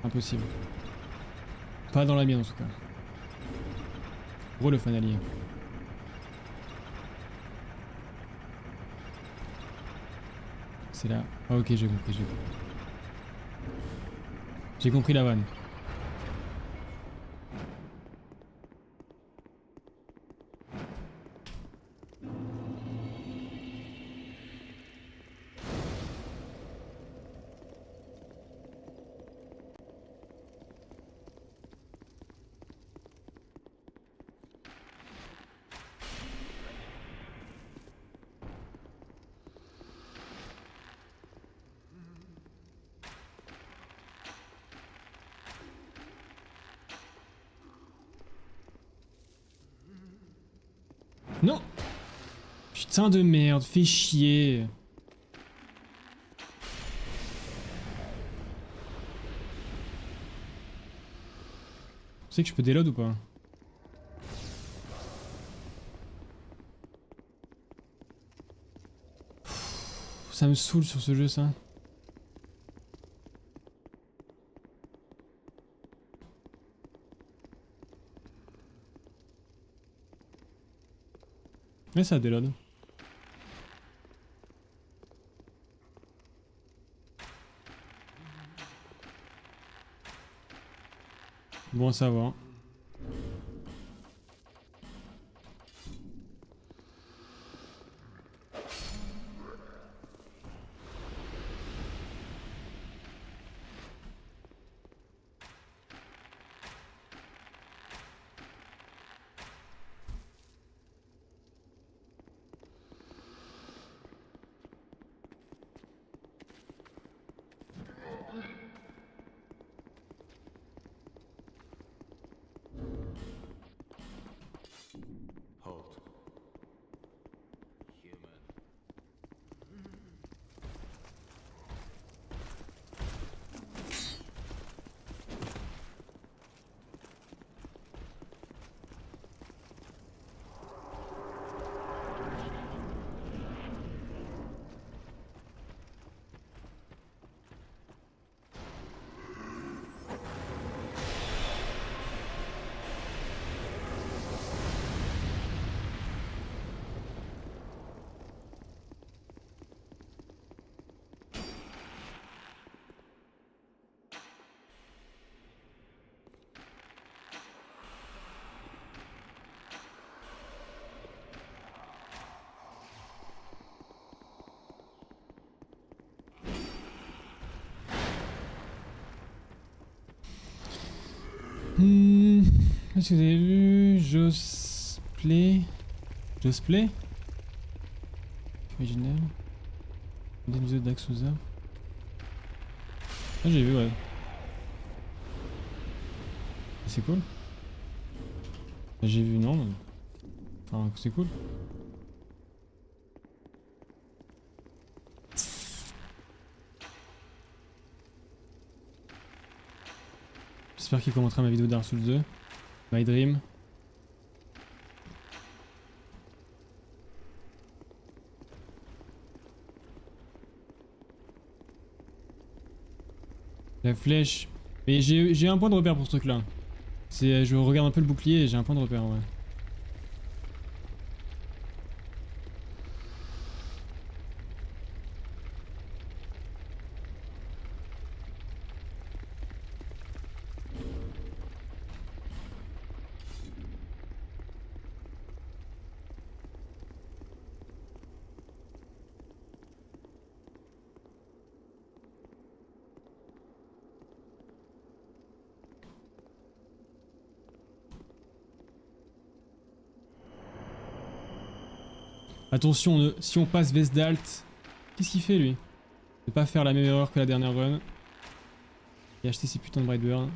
Impossible. Pas dans la mienne en tout cas. Gros le fan allié. C'est là. Ah ok, j'ai compris, j'ai compris. J'ai compris la vanne. Non! Putain de merde, fais chier. Tu sais que je peux déload ou pas? Ça me saoule sur ce jeu ça. Mais ça déload. Bon à savoir. Halt. Human. Est-ce que vous avez vu Josplay? Josplay? Original. Des vidéos d'Axouza. Ah j'ai vu ouais. C'est cool. J'ai vu non. Mais... Enfin c'est cool. J'espère qu'il commentera ma vidéo Dark Souls 2. My Dream. La flèche. Mais j'ai un point de repère pour ce truc là. Je regarde un peu le bouclier et j'ai un point de repère ouais. Attention, si on passe Vestdalt, qu'est-ce qu'il fait lui? De pas faire la même erreur que la dernière run. Et acheter ces putains de Brightburn.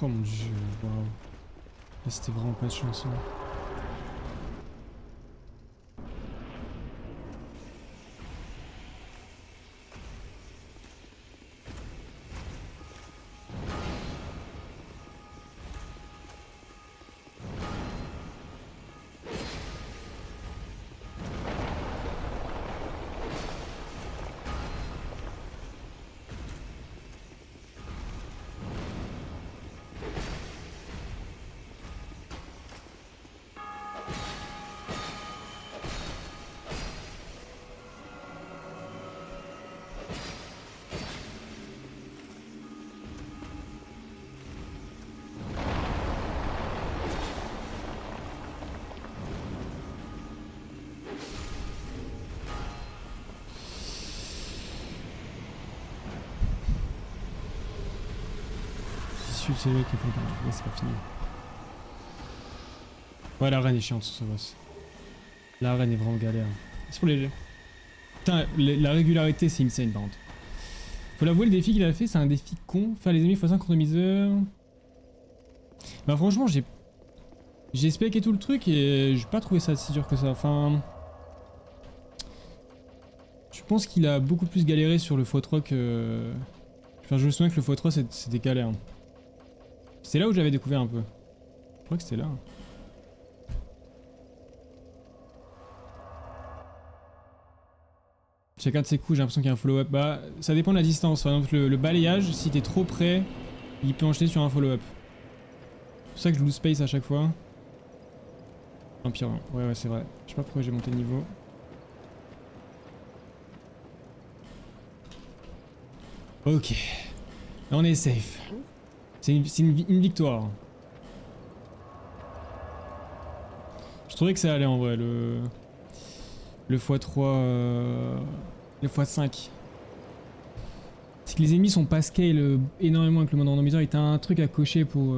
Oh mon dieu, waouh. Là c'était vraiment pas de chance. Hein. sud, c'est le mec qui font pas. Ouais, c'est pas fini. Ouais, la reine est chiante sur ce boss. La reine est vraiment galère. C'est pour les... Putain, la régularité c'est insane par contre. Faut l'avouer, le défi qu'il a fait, c'est un défi con. Faire les ennemis x5 randomiseur. Bah franchement, j'ai spec et tout le truc et j'ai pas trouvé ça si dur que ça. Enfin... Je pense qu'il a beaucoup plus galéré sur le x3 que... Enfin, je me souviens que le x3 c'était galère. C'est là où j'avais découvert un peu. Je crois que c'était là. Chacun de ses coups, j'ai l'impression qu'il y a un follow-up. Bah, ça dépend de la distance. Par exemple, le balayage, si t'es trop près, il peut enchaîner sur un follow-up. C'est pour ça que je lose space à chaque fois. Empire, ouais, c'est vrai. Je sais pas pourquoi j'ai monté le niveau. Ok. Là, on est safe. C'est une victoire. Je trouvais que ça allait en vrai, le x3... le x5. C'est que les ennemis sont pas scale énormément avec le mode randomiseur. Il y a un truc à cocher pour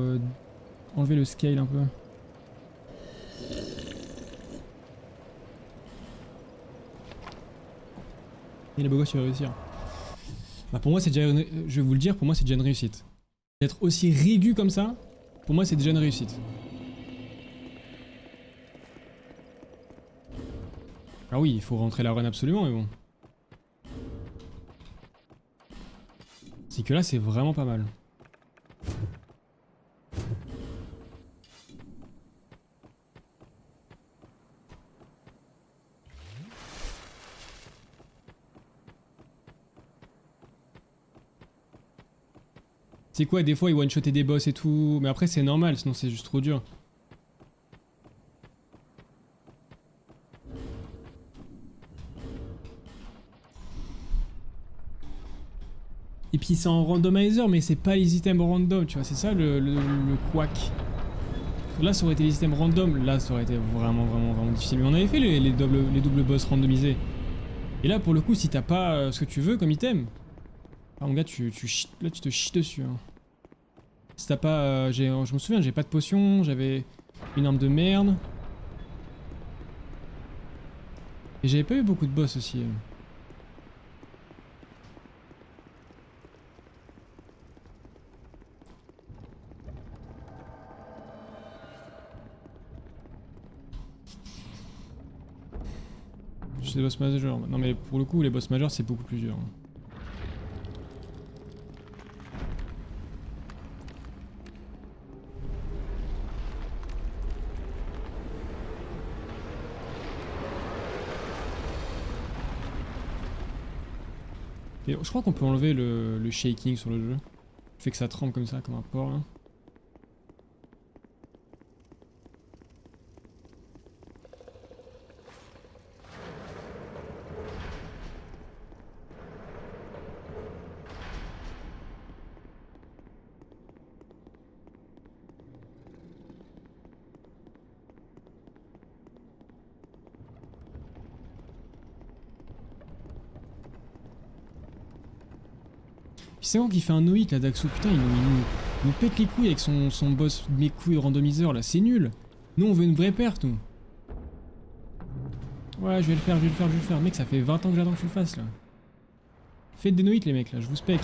enlever le scale un peu. Et les beaux gosses, tu vas réussir. Bah pour moi c'est déjà je vais vous le dire, pour moi c'est déjà une réussite. D'être aussi régu comme ça, pour moi c'est déjà une réussite. Ah oui, il faut rentrer la run absolument, mais bon. C'est que là c'est vraiment pas mal. C'est quoi, des fois ils one-shotaient des boss et tout, mais après c'est normal, sinon c'est juste trop dur. Et puis c'est en randomizer, mais c'est pas les items random, tu vois, c'est ça le quack. Là ça aurait été les items random, là ça aurait été vraiment difficile. Mais on avait fait les doubles boss randomisés. Et là pour le coup, si t'as pas ce que tu veux comme item, ah mon gars, là tu te chies dessus. Hein. Si t'as pas... je me souviens, j'ai pas de potion, j'avais une arme de merde. Et j'avais pas eu beaucoup de boss aussi. C'est des boss majeurs. Non mais pour le coup, les boss majeurs c'est beaucoup plus dur. Et je crois qu'on peut enlever le shaking sur le jeu. Le fait que ça tremble comme ça, comme un porc là. C'est bon qu'il fait un no-hit là, Daxo, putain, il nous pète les couilles avec son boss mes couilles randomiseur là, c'est nul. Nous on veut une vraie perte, nous. Ouais, je vais le faire. Mec, ça fait 20 ans que j'attends que tu le fasses là. Faites des no-hits les mecs là, je vous spec.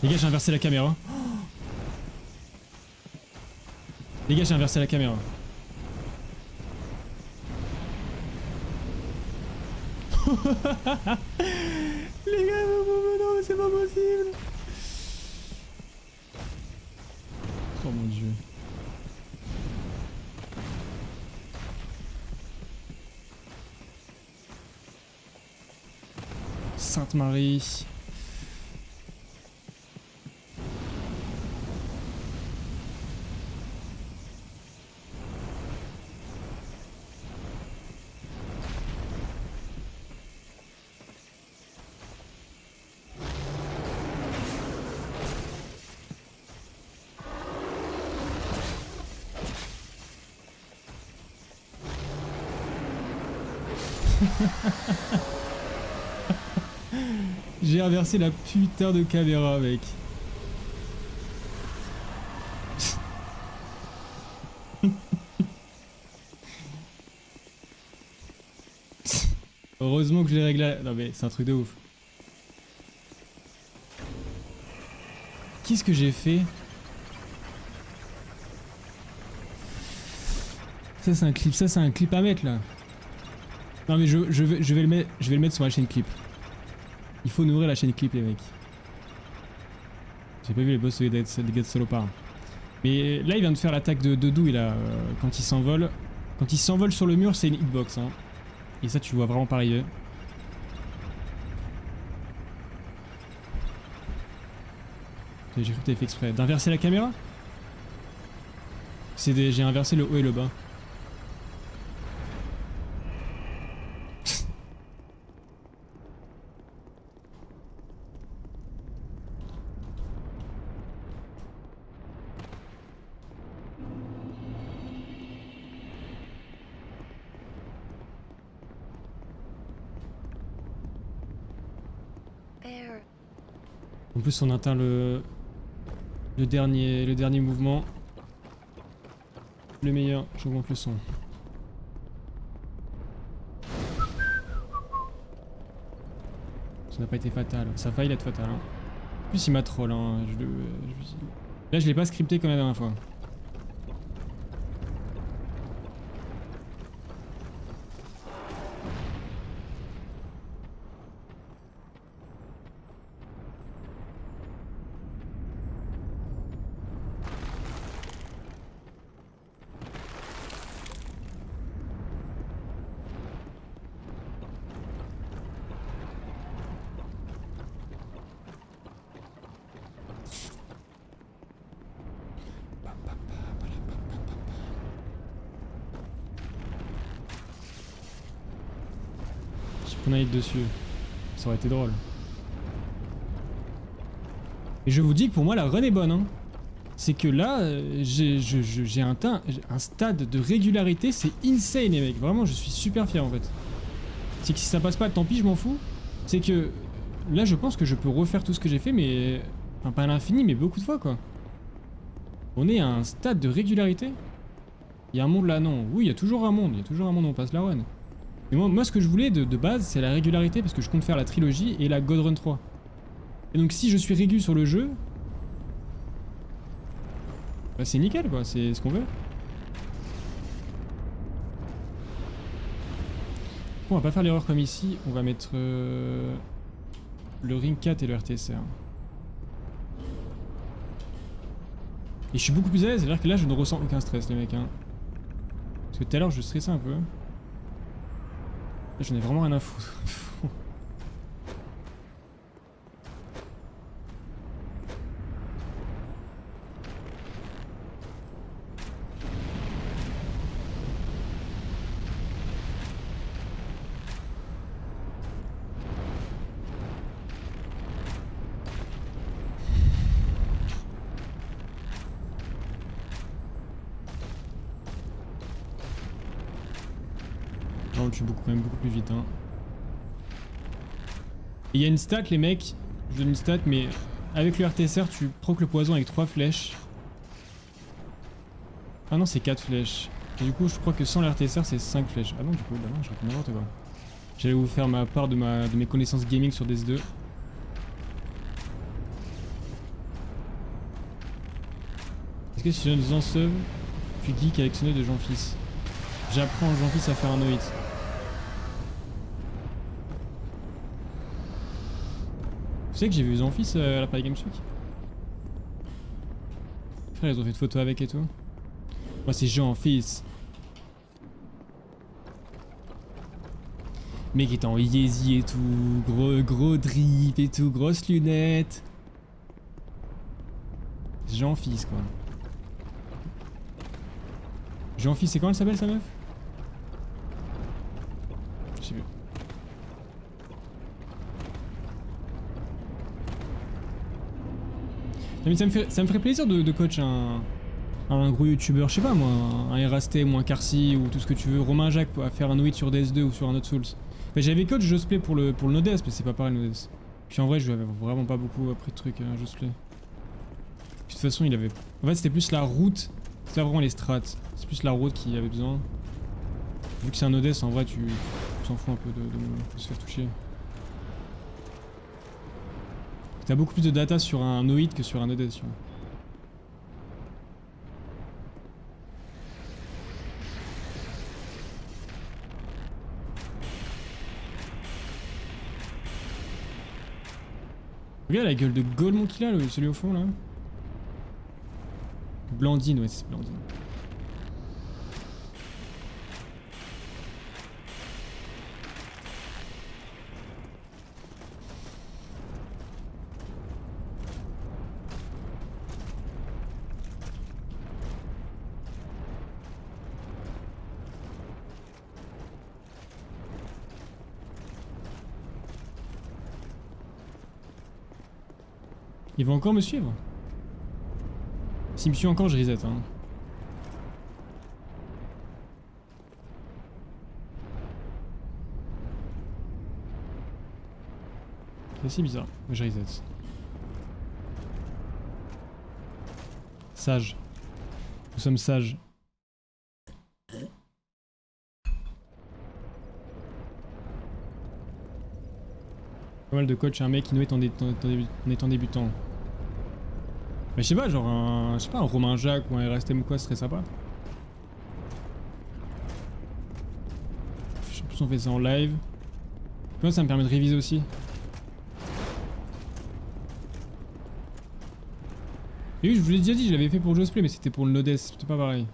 Les gars, j'ai inversé la caméra. Les gars, j'ai inversé la caméra. Les gars, non, c'est pas possible. Oh mon dieu. Sainte Marie. J'ai inversé la putain de caméra, mec. Heureusement que je l'ai réglé. Non mais c'est un truc de ouf. Qu'est-ce que j'ai fait? Ça c'est un clip à mettre là. Non mais je vais le mettre sur la chaîne clip. Il faut nourrir la chaîne clip les mecs. J'ai pas vu les boss des gars de salopard. Mais là il vient de faire l'attaque de douille là, quand il s'envole. Quand il s'envole sur le mur c'est une hitbox hein. Et ça tu le vois vraiment pas arriver. J'ai cru que t'avais fait exprès. D'inverser la caméra? J'ai inversé le haut et le bas. Bear. En plus on atteint le dernier mouvement. Le meilleur, j'augmente le son. Ça n'a pas été fatal, ça a failli être fatal. Hein. En plus il m'a troll, hein. Là je l'ai pas scripté comme la dernière fois. On aille dessus, ça aurait été drôle. Et je vous dis que pour moi la run est bonne hein. C'est que là j'ai un stade de régularité, c'est insane les mecs, vraiment je suis super fier en fait. C'est que si ça passe pas tant pis je m'en fous. C'est que là je pense que je peux refaire tout ce que j'ai fait mais... Enfin pas à l'infini mais beaucoup de fois quoi. On est à un stade de régularité. Il y a un monde là non, oui il y a toujours un monde où on passe la run. Mais moi ce que je voulais de base c'est la régularité parce que je compte faire la trilogie et la God Run 3. Et donc si je suis régu sur le jeu, bah c'est nickel quoi, c'est ce qu'on veut. Bon, on va pas faire l'erreur comme ici, on va mettre le Ring 4 et le RTSR. Et je suis beaucoup plus à l'aise, c'est-à-dire que là je ne ressens aucun stress les mecs hein. Parce que tout à l'heure je stressais un peu. J'en ai vraiment rien à foutre. On le tue quand même beaucoup plus vite hein. Et il y a une stat les mecs, je donne une stat mais avec le RTSR tu procs le poison avec 3 flèches. Ah non c'est 4 flèches. Et du coup je crois que sans le RTSR c'est 5 flèches. Ah non du coup bah non je raconte n'importe quoi. J'allais vous faire ma part de mes connaissances gaming sur DS2. Est-ce que si je donne Zanseuve, tu geek avec ce nœud de Jean-Fils? J'apprends Jean-Fils à faire un no-hit. Tu sais que j'ai vu Jean-Fils à la Paris Games Week? Frère, ils ont fait de photos avec et tout. Moi c'est Jean-Fils. Mec était en Yeezy et tout, gros drip et tout, grosses lunettes. Jean-Fils quoi. Jean-Fils, c'est comment elle s'appelle sa meuf? Je sais plus. Non mais ça me ferait plaisir de coach un gros youtubeur, je sais pas moi, un Erastem ou un Carcy ou tout ce que tu veux, Romain Jacques à faire un no-hit sur DS2 ou sur un autre Souls. Enfin, j'avais code Josplay pour le Nodes, mais c'est pas pareil le Nodes. Puis en vrai, je avais vraiment pas beaucoup appris de trucs à Josplay. De toute façon, il avait... En fait, c'était plus la route. C'est pas vraiment les strats. C'est plus la route qui avait besoin. Vu que c'est un Nodes, en vrai, tu t'en fous un peu de se faire toucher. T'as beaucoup plus de data sur un Noid que sur un Nodes, tu vois. Regarde la gueule de Golemon qu'il a, celui au fond là. Blandine, ouais, c'est Blandine. Il va encore me suivre? S'il me suit encore, je reset. Hein. C'est assez bizarre, mais je reset. Sage. Nous sommes sages. Pas mal de coach, un mec qui nous est en étant débutant. Mais je sais pas, genre un... Je sais pas, un Romain Jacques ou un RSTM ou quoi, ce serait sympa. Je sais plus si on fait ça en live. Moi ça me permet de réviser aussi. Et oui, je vous l'ai déjà dit, je l'avais fait pour Josplay, mais c'était pour le Nodes, c'était pas pareil.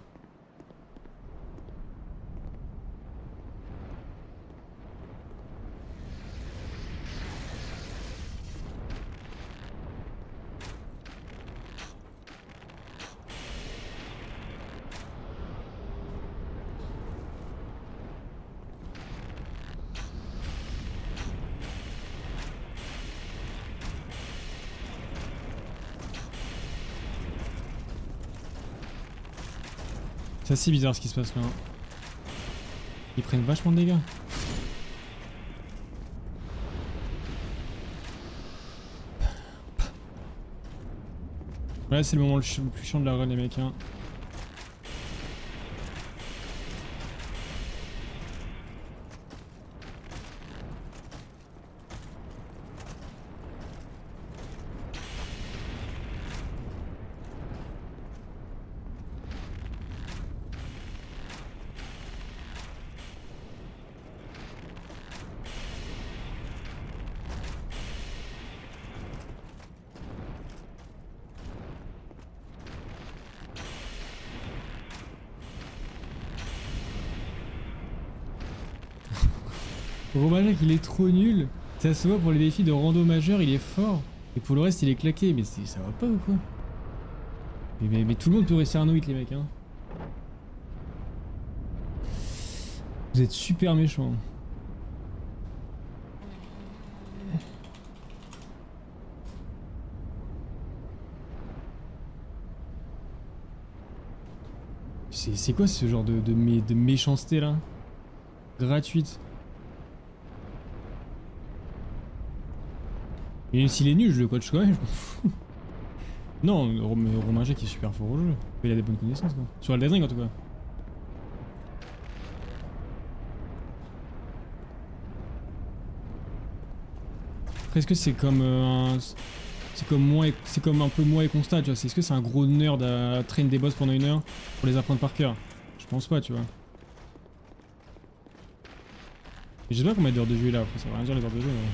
C'est assez bizarre ce qui se passe là. Ils prennent vachement de dégâts. Ouais, c'est le moment le plus chiant de la run, les mecs. Hein. Romain Jacques, il est trop nul. Ça se voit pour les défis de rando majeur, il est fort. Et pour le reste, il est claqué. Mais ça va pas ou quoi? Mais tout le monde peut réussir un hit, les mecs. Hein. Vous êtes super méchants. C'est quoi ce genre de méchanceté là? Gratuite. Et même s'il est nul, je le coach quand même, je m'en fous. Non, Romain Jacques est super fort au jeu. Il a des bonnes connaissances, quoi. Sur Elden Ring en tout cas. Après, est-ce que c'est comme c'est comme un peu moi et Constat, tu vois. Est-ce que c'est un gros nerd à train des boss pendant 1 heure pour les apprendre par cœur? Je pense pas, tu vois. Et je sais pas combien d'heures de jeu là, après ça va rien dire les heures de jeu. Mais...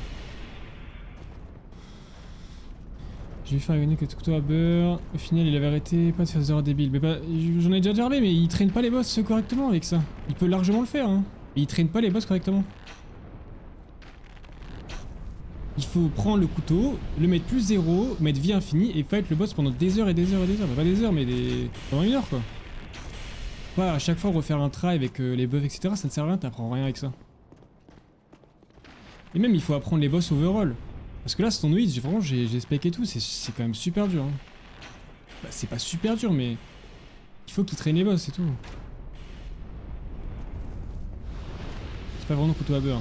J'ai vu faire gagner que couteau à beurre. Au final, il avait arrêté pas de faire des erreurs débiles. Mais pas, j'en ai déjà parlé, mais il traîne pas les boss correctement avec ça. Il peut largement le faire, hein. Mais il traîne pas les boss correctement. Il faut prendre le couteau, le mettre plus 0, mettre vie infinie et fight le boss pendant des heures et des heures et des heures. Bah, pas des heures, mais pendant 1 heure quoi. Pas à chaque fois refaire un try avec les buffs, etc. Ça ne sert à rien, t'apprends rien avec ça. Et même, il faut apprendre les boss overall. Parce que là, c'est ton Noid, vraiment, j'ai spec et tout, c'est quand même super dur. Hein. Bah, c'est pas super dur, mais il faut qu'il traîne les boss, c'est tout. C'est pas vraiment couteau à beurre.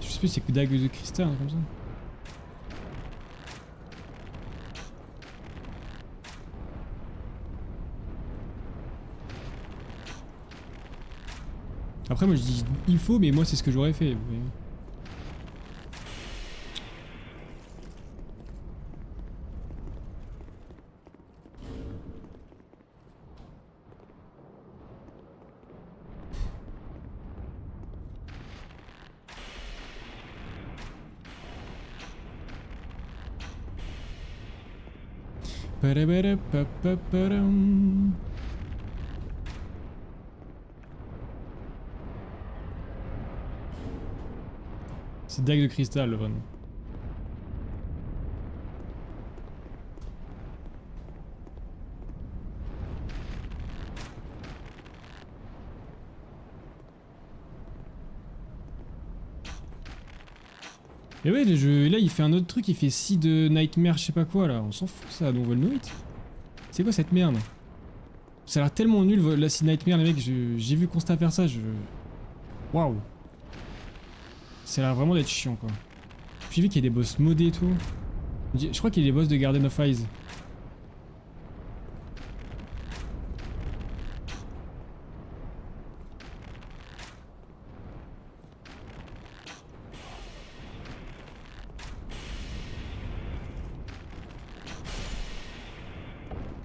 Je Je sais plus, c'est que dague de cristal, un truc comme ça. Après moi je dis il faut, mais moi c'est ce que j'aurais fait. Vous voyez. Parabarapapaparam. C'est dague de cristal, vraiment. Et ouais, là il fait un autre truc, il fait 6 de Nightmare, je sais pas quoi là, on s'en fout ça, donc on veut le Nuit. C'est quoi cette merde? Ça a l'air tellement nul la Seed Nightmare, les mecs, j'ai vu Constat faire ça, waouh. Ça a l'air vraiment d'être chiant quoi. J'ai vu qu'il y a des boss modés et tout. Je crois qu'il y a des boss de Garden of Eyes.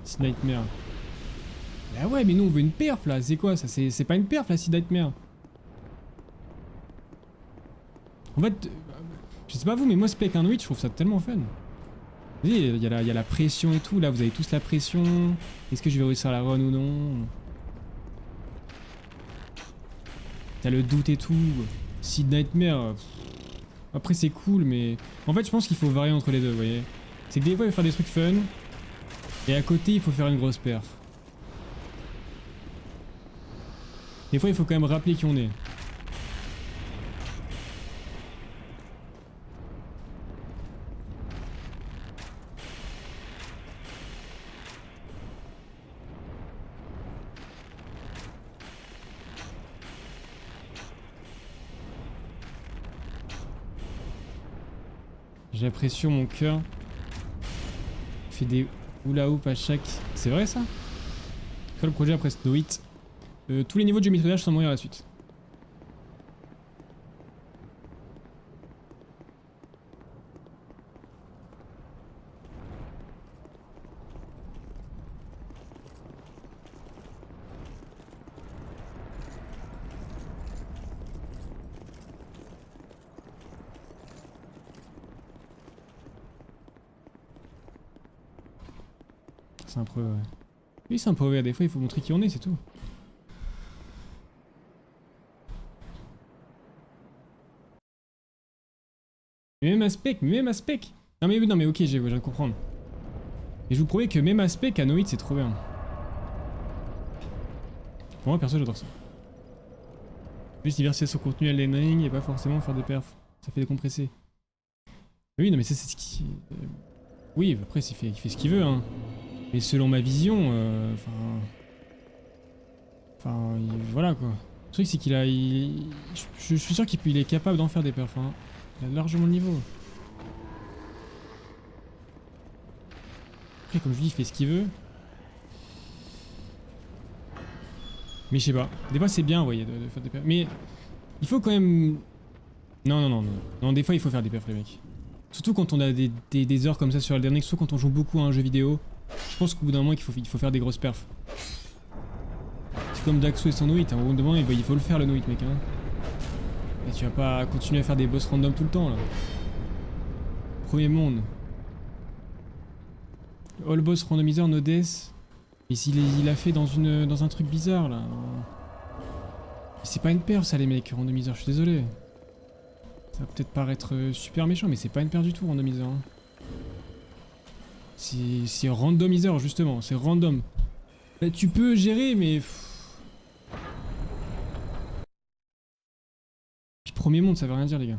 Seed Nightmare. Ah ouais, mais nous on veut une perf là, c'est quoi ça? C'est pas une perf la Seed Nightmare. En fait, je sais pas vous, mais moi Spec un Witch, je trouve ça tellement fun. Vous voyez, il y a la pression et tout, là vous avez tous la pression. Est-ce que je vais réussir la run ou non? T'as le doute et tout. Seed Nightmare, après c'est cool, mais en fait je pense qu'il faut varier entre les deux, vous voyez. C'est que des fois il faut faire des trucs fun, et à côté il faut faire une grosse perf. Des fois il faut quand même rappeler qui on est. J'ai l'impression mon cœur fait des hula hoop à chaque... C'est vrai ça? Quel projet après Snow It? Tous les niveaux de géométrie sans mourir à la suite. C'est un peu... Oui, c'est un peu... Des fois il faut montrer qui on est, c'est tout. Même aspect, même aspect. Non mais ok, je viens de comprendre. Et je vous promets que même aspect à Noïd c'est trop bien. Pour moi perso j'adore ça. Juste diversifier son contenu à Elden Ring et pas forcément faire des perfs. Ça fait décompresser. Oui non mais ça c'est ce qui... Oui après il fait ce qu'il veut hein. Mais selon ma vision, voilà quoi. Le truc c'est qu'il a... Je suis sûr qu'il est capable d'en faire des perfs hein. Il a largement le niveau. Après comme je dis il fait ce qu'il veut. Mais je sais pas. Des fois c'est bien vous voyez de faire des perfs. Mais il faut quand même... Non, des fois il faut faire des perfs les mecs. Surtout quand on a des heures comme ça sur Elden Ring, surtout quand on joue beaucoup à un jeu vidéo. Je pense qu'au bout d'un moment il faut faire des grosses perfs. C'est comme Daxo et son no-hit, hein. Au bout d'un moment il faut le faire le no-hit mec hein. Et tu vas pas continuer à faire des boss random tout le temps là. Premier monde. All boss randomizer no death. Mais il a fait dans un truc bizarre là. C'est pas une perf ça les mecs, randomizer, je suis désolé. Ça va peut-être paraître super méchant mais c'est pas une perf du tout randomizer hein. C'est randomizer justement, c'est random. Là, tu peux gérer mais... Puis premier monde ça veut rien dire les gars.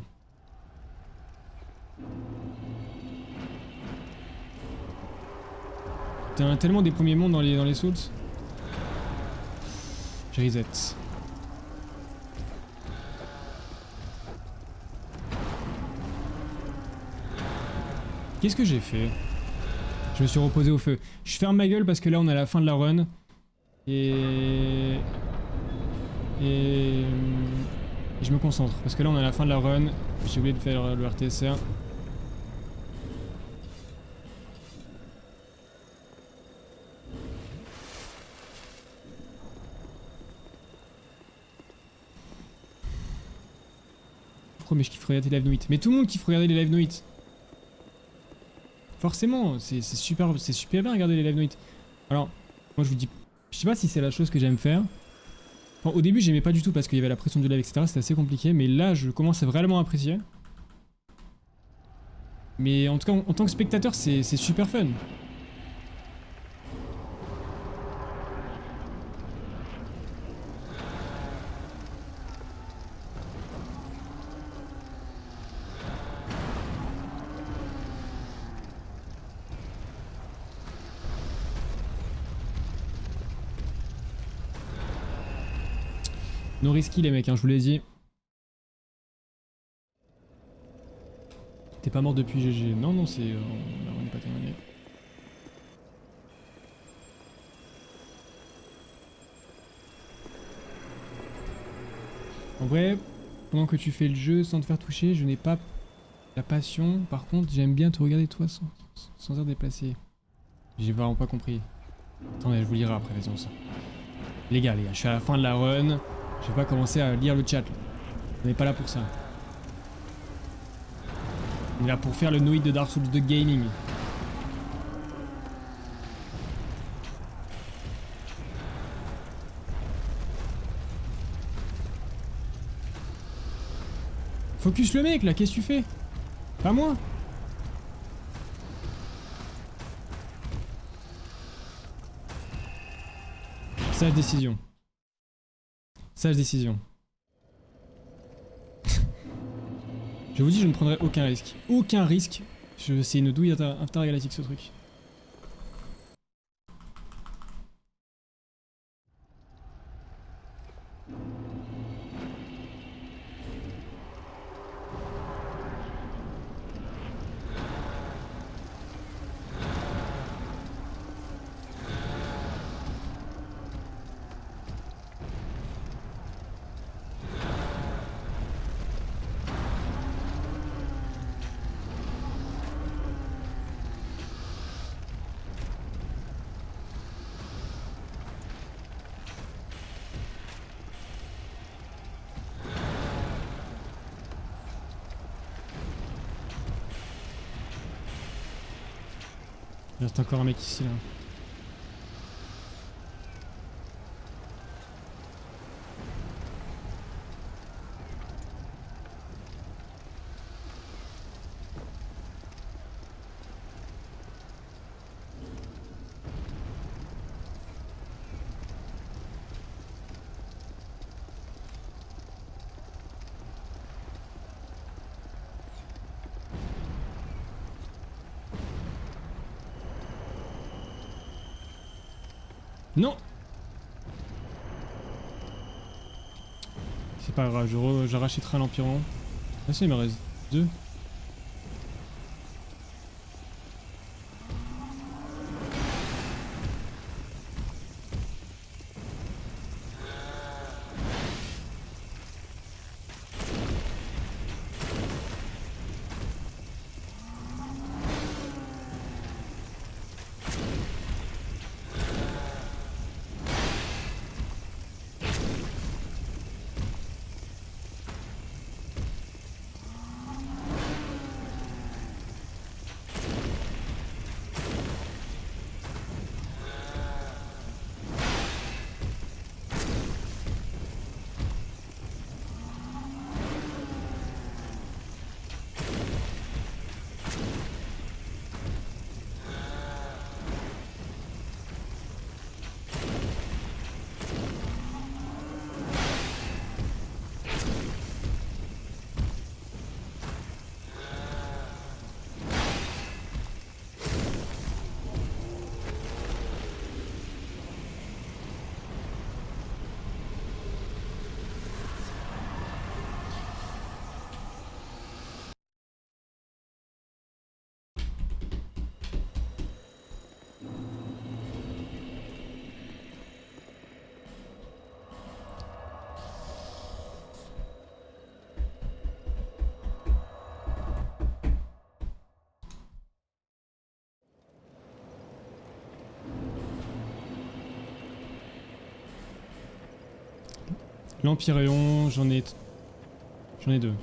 T'as tellement des premiers mondes dans les Souls. Je reset. Qu'est-ce que j'ai fait? Je me suis reposé au feu. Je ferme ma gueule parce que là on est à la fin de la run. Et je me concentre parce que là on est à la fin de la run. J'ai oublié de faire le RTSR. Pourquoi mais je kiffe regarder les live Noit? Mais tout le monde kiffe regarder les live Noit. Forcément, c'est super bien regarder les live Noit. Alors, moi je vous dis, je sais pas si c'est la chose que j'aime faire. Enfin, au début j'aimais pas du tout parce qu'il y avait la pression du live, etc. C'était assez compliqué, mais là je commence à vraiment apprécier. Mais en tout cas, en tant que spectateur, c'est super fun. No risky les mecs, hein, je vous l'ai dit. T'es pas mort depuis GG. Non, non, c'est... on n'est pas terminé. En vrai, pendant que tu fais le jeu sans te faire toucher, je n'ai pas la passion. Par contre, j'aime bien te regarder toi sans être déplacé. J'ai vraiment pas compris. Attendez, je vous lirai après, vas-y, on sort. Les gars, je suis à la fin de la run. Je vais pas commencer à lire le chat. Là. On n'est pas là pour ça. On est là pour faire le Noid de Dark Souls 2 Gaming. Focus le mec là, qu'est-ce que tu fais? Pas moi. Sage décision. Sage décision. Je vous dis, je ne prendrai aucun risque. Aucun risque. C'est une douille intergalactique ce truc. Il reste encore un mec ici là. Non. C'est pas grave, je rachèterai l'Empyron. Ah ça il me reste 2. L'Empyréon, j'en ai deux.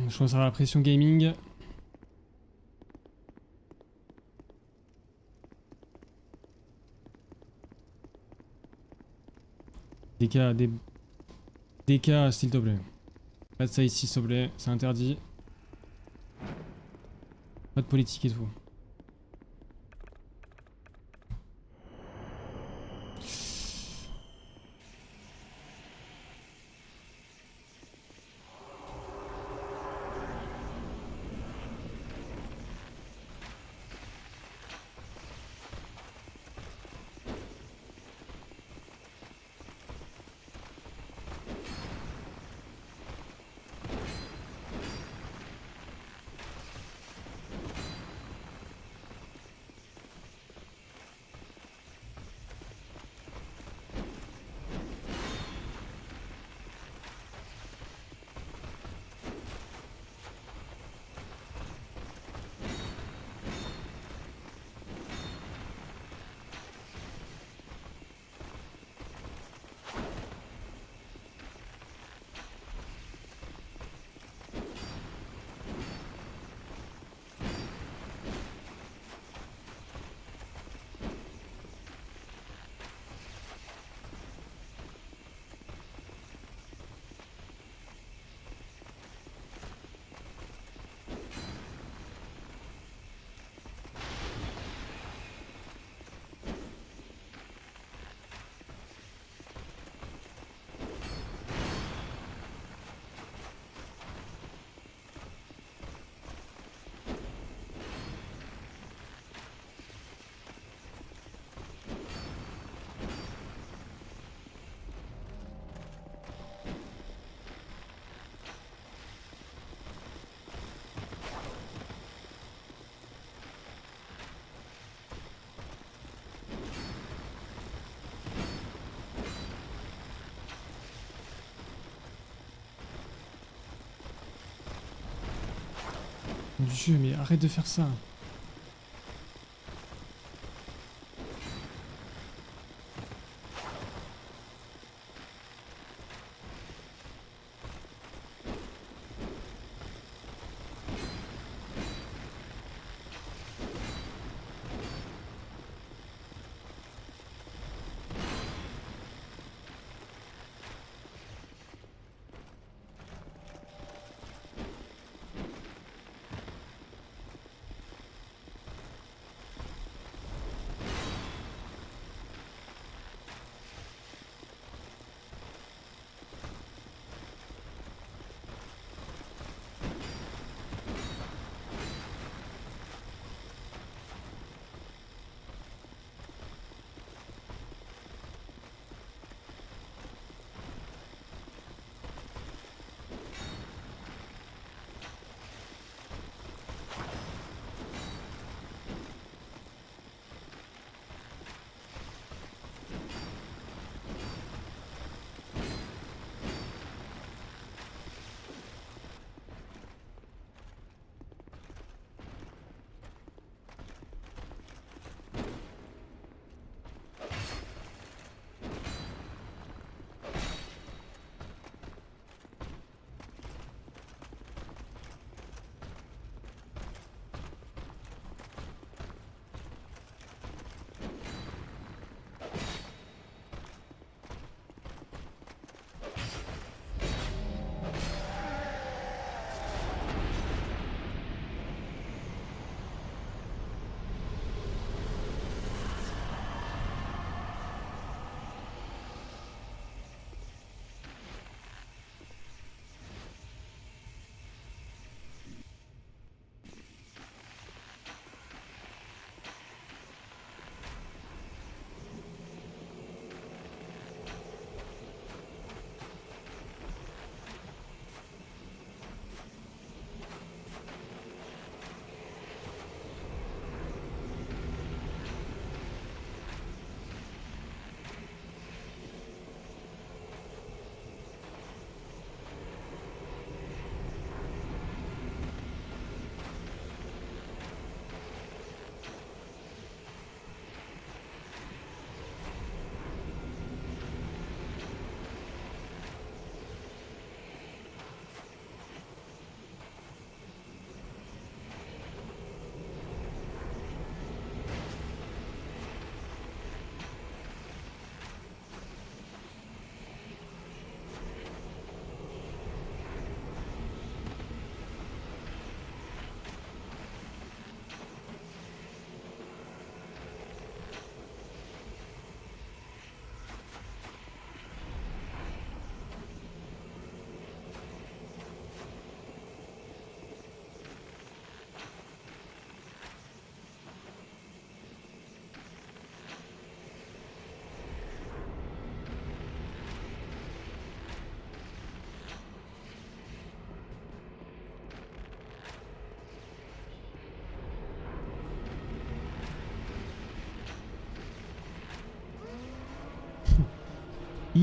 Je pense à la pression gaming. DK, s'il te plaît. Pas de ça ici, s'il te plaît, c'est interdit. Pas de politique et tout. Mon Dieu, mais arrête de faire ça.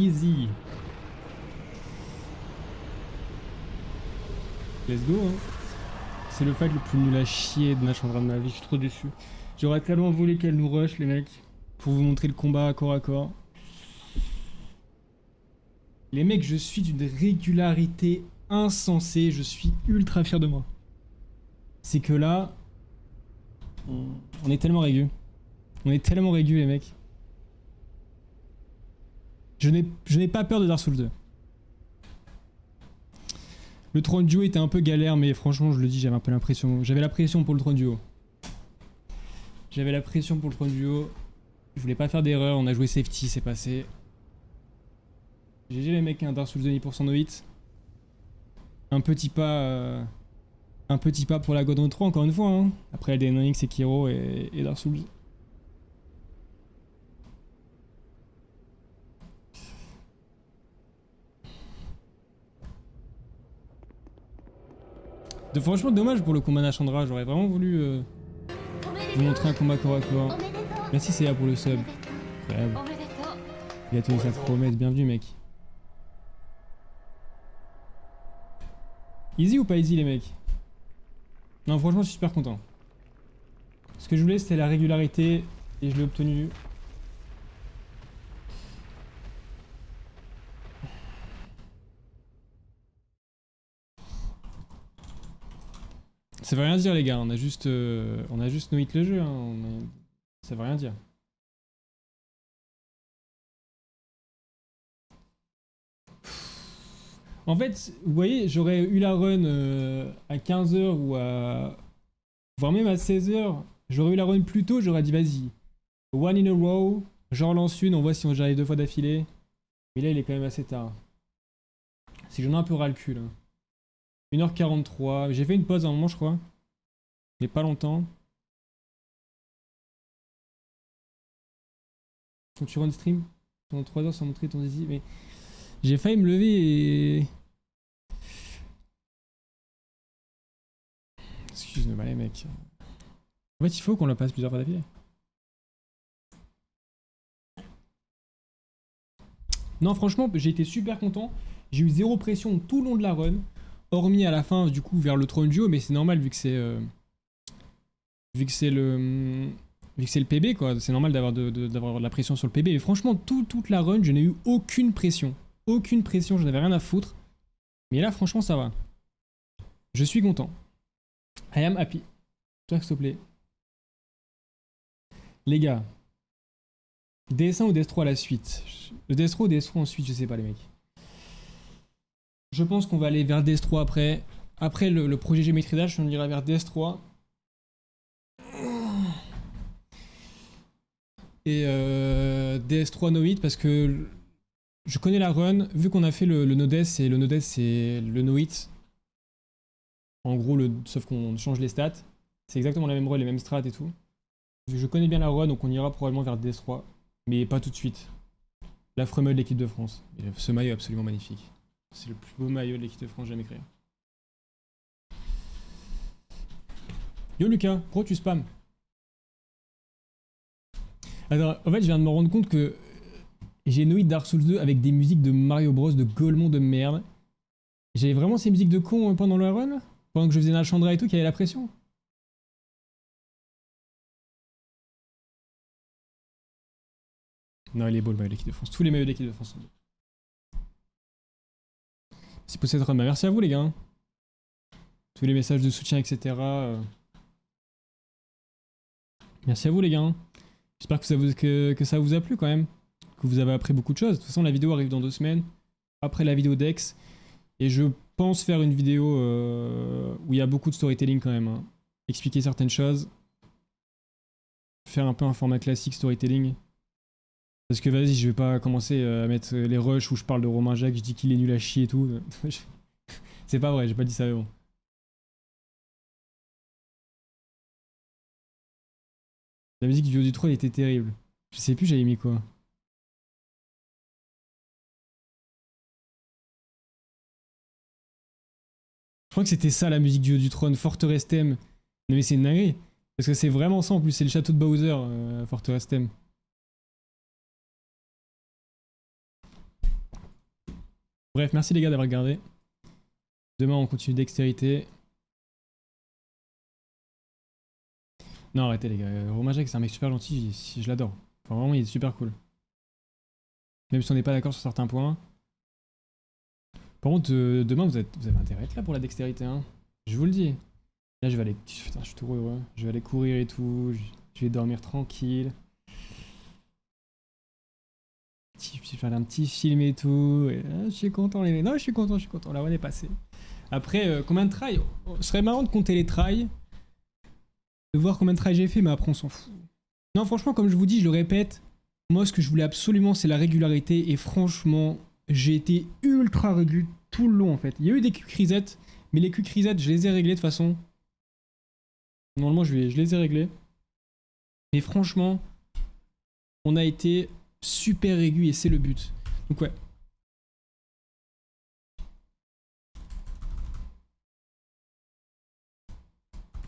Easy. Let's go, hein. C'est le fight le plus nul à chier de Nashandra de ma vie, je suis trop déçu. J'aurais tellement voulu qu'elle nous rush, les mecs, pour vous montrer le combat à corps. Les mecs, je suis d'une régularité insensée, je suis ultra fier de moi. C'est que là, on est tellement régu. On est tellement régu, les mecs. Je n'ai pas peur de Dark Souls 2. Le trône duo était un peu galère, mais franchement, je le dis, j'avais un peu l'impression. J'avais la pression pour le trône duo. J'avais la pression pour le trône duo. Je voulais pas faire d'erreur, on a joué safety, c'est passé. GG les mecs, un Dark Souls 2 pour 108. Un petit pas pour la Godron 3 encore une fois. Hein. Après Elden Ring, Sekiro et Dark Souls. Franchement dommage pour le combat Nashandra, j'aurais vraiment voulu vous montrer un combat corps à corps. Merci Seiya pour le sub. Incroyable. Il a tenu sa promesse, bienvenue mec. Easy ou pas easy les mecs? Non franchement je suis super content. Ce que je voulais c'était la régularité et je l'ai obtenu. Ça veut rien dire les gars, on a juste no hit le jeu, hein. Ça veut rien dire. En fait, vous voyez, j'aurais eu la run à 15h ou à... voire même à 16h. J'aurais eu la run plus tôt, j'aurais dit vas-y. One in a row, j'en relance une, on voit si j'arrive 2 fois d'affilée. Mais là, il est quand même assez tard. Si j'en ai un peu ras le cul là. 1h43, j'ai fait une pause à un moment je crois. Mais pas longtemps. Quand tu run stream, pendant 3 heures sans montrer ton zizi, mais... J'ai failli me lever et... Excuse-moi les mecs. En fait il faut qu'on la passe plusieurs fois d'affilée. Non franchement j'ai été super content. J'ai eu zéro pression tout le long de la run. Hormis à la fin du coup vers le trône duo, mais c'est normal vu que c'est le PB quoi, c'est normal d'avoir de la pression sur le PB. Et franchement toute la run je n'ai eu aucune pression. Aucune pression, je n'avais rien à foutre. Mais là franchement ça va. Je suis content. I am happy. Toi s'il te plaît. Les gars. DS1 ou DS3 à la suite? Le DS3 ou DS3 ensuite, je sais pas les mecs. Je pense qu'on va aller vers DS3 après. Après le projet Geometry Dash, on ira vers DS3. Et DS3 No Hit parce que je connais la run. Vu qu'on a fait le No-Death, et le No-Death c'est le No Hit. En gros, sauf qu'on change les stats. C'est exactement la même run, les mêmes strats et tout. Je connais bien la run, donc on ira probablement vers DS3. Mais pas tout de suite. L'affreux maillot de l'équipe de France. Et ce maillot est absolument magnifique. C'est le plus beau maillot de l'équipe de France jamais créé. Yo Lucas, pourquoi tu spams? Alors, en fait, je viens de me rendre compte que j'ai No Hit Dark Souls 2 avec des musiques de Mario Bros de Golemon de merde. J'avais vraiment ces musiques de con pendant le run là? Pendant que je faisais Nashandra et tout, qu'il y avait la pression? Non, il est beau le maillot de l'équipe de France. Tous les maillots de l'équipe de France sont beaux. C'est pour cette run. Bah, merci à vous les gars. Tous les messages de soutien, etc. Merci à vous les gars. J'espère que ça vous a plu quand même. Que vous avez appris beaucoup de choses. De toute façon, la vidéo arrive dans 2 semaines. Après la vidéo Dex. Et je pense faire une vidéo où il y a beaucoup de storytelling quand même. Hein. Expliquer certaines choses. Faire un peu un format classique storytelling. Parce que vas-y, je vais pas commencer à mettre les rushs où je parle de Romain Jacques, je dis qu'il est nul à chier et tout. C'est pas vrai, j'ai pas dit ça, mais bon. La musique du Duo du Trône était terrible. Je sais plus j'avais mis quoi. Je crois que c'était ça la musique du Duo du Trône, Fortress Theme. Non mais c'est une dinguerie. Parce que c'est vraiment ça en plus, c'est le château de Bowser, Fortress Theme. Bref, merci les gars d'avoir regardé. Demain, on continue dextérité. Non, arrêtez les gars. Romain Jacques, c'est un mec super gentil, je l'adore. Enfin, vraiment, il est super cool. Même si on n'est pas d'accord sur certains points. Par contre, demain, vous avez intérêt à être là pour la dextérité, hein. Je vous le dis. Là, je vais aller... Putain, je suis trop heureux. Je vais aller courir et tout. Je vais dormir tranquille. Je vais faire un petit film et tout. Et, je suis content, les mecs. Non, je suis content. La one est passée. Après, combien de tries? Ce serait marrant de compter les tries. De voir combien de tries j'ai fait, mais après, on s'en fout. Non, franchement, comme je vous dis, je le répète. Moi, ce que je voulais absolument, c'est la régularité. Et franchement, j'ai été ultra régulier tout le long, en fait. Il y a eu des quick resets. Mais les quick resets, je les ai réglés de toute façon. Normalement, je les ai réglés. Mais franchement, on a été super aigu et c'est le but. Donc ouais.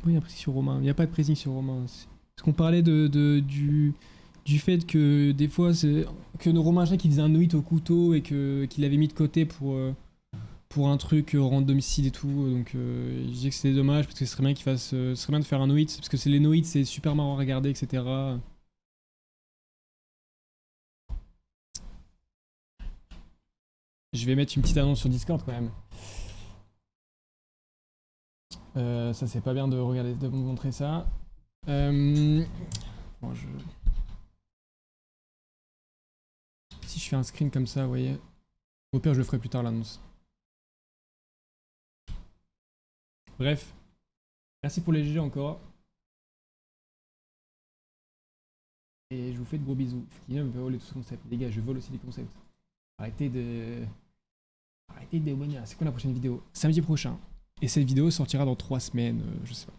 Oui, il y a un pressing sur Romain. Il n'y a pas de pressing sur Romain. Parce qu'on parlait du fait que des fois, que Romain Jacques, il faisait un no-hit au couteau et qu'il l'avait mis de côté pour un truc rendre domicile et tout. Donc je disais que c'était dommage parce que ce serait bien qu'il fasse, ce serait bien de faire un no-hit parce que les no-hits, c'est super marrant à regarder, etc. Je vais mettre une petite annonce sur Discord quand même. Ça c'est pas bien de regarder, de vous montrer ça. Bon, si je fais un screen comme ça, vous voyez. Au pire, je le ferai plus tard l'annonce. Bref. Merci pour les GG encore. Et je vous fais de gros bisous. Fkina me fait voler tout ce concept. Les gars, je vole aussi des concepts. Arrêtez de bonner. C'est quoi la prochaine vidéo? Samedi prochain. Et cette vidéo sortira dans 3 semaines, je sais pas.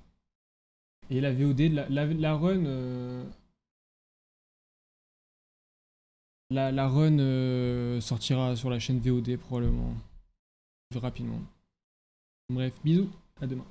Et la VOD, la run... La run sortira sur la chaîne VOD probablement. Rapidement. Bref, bisous, à demain.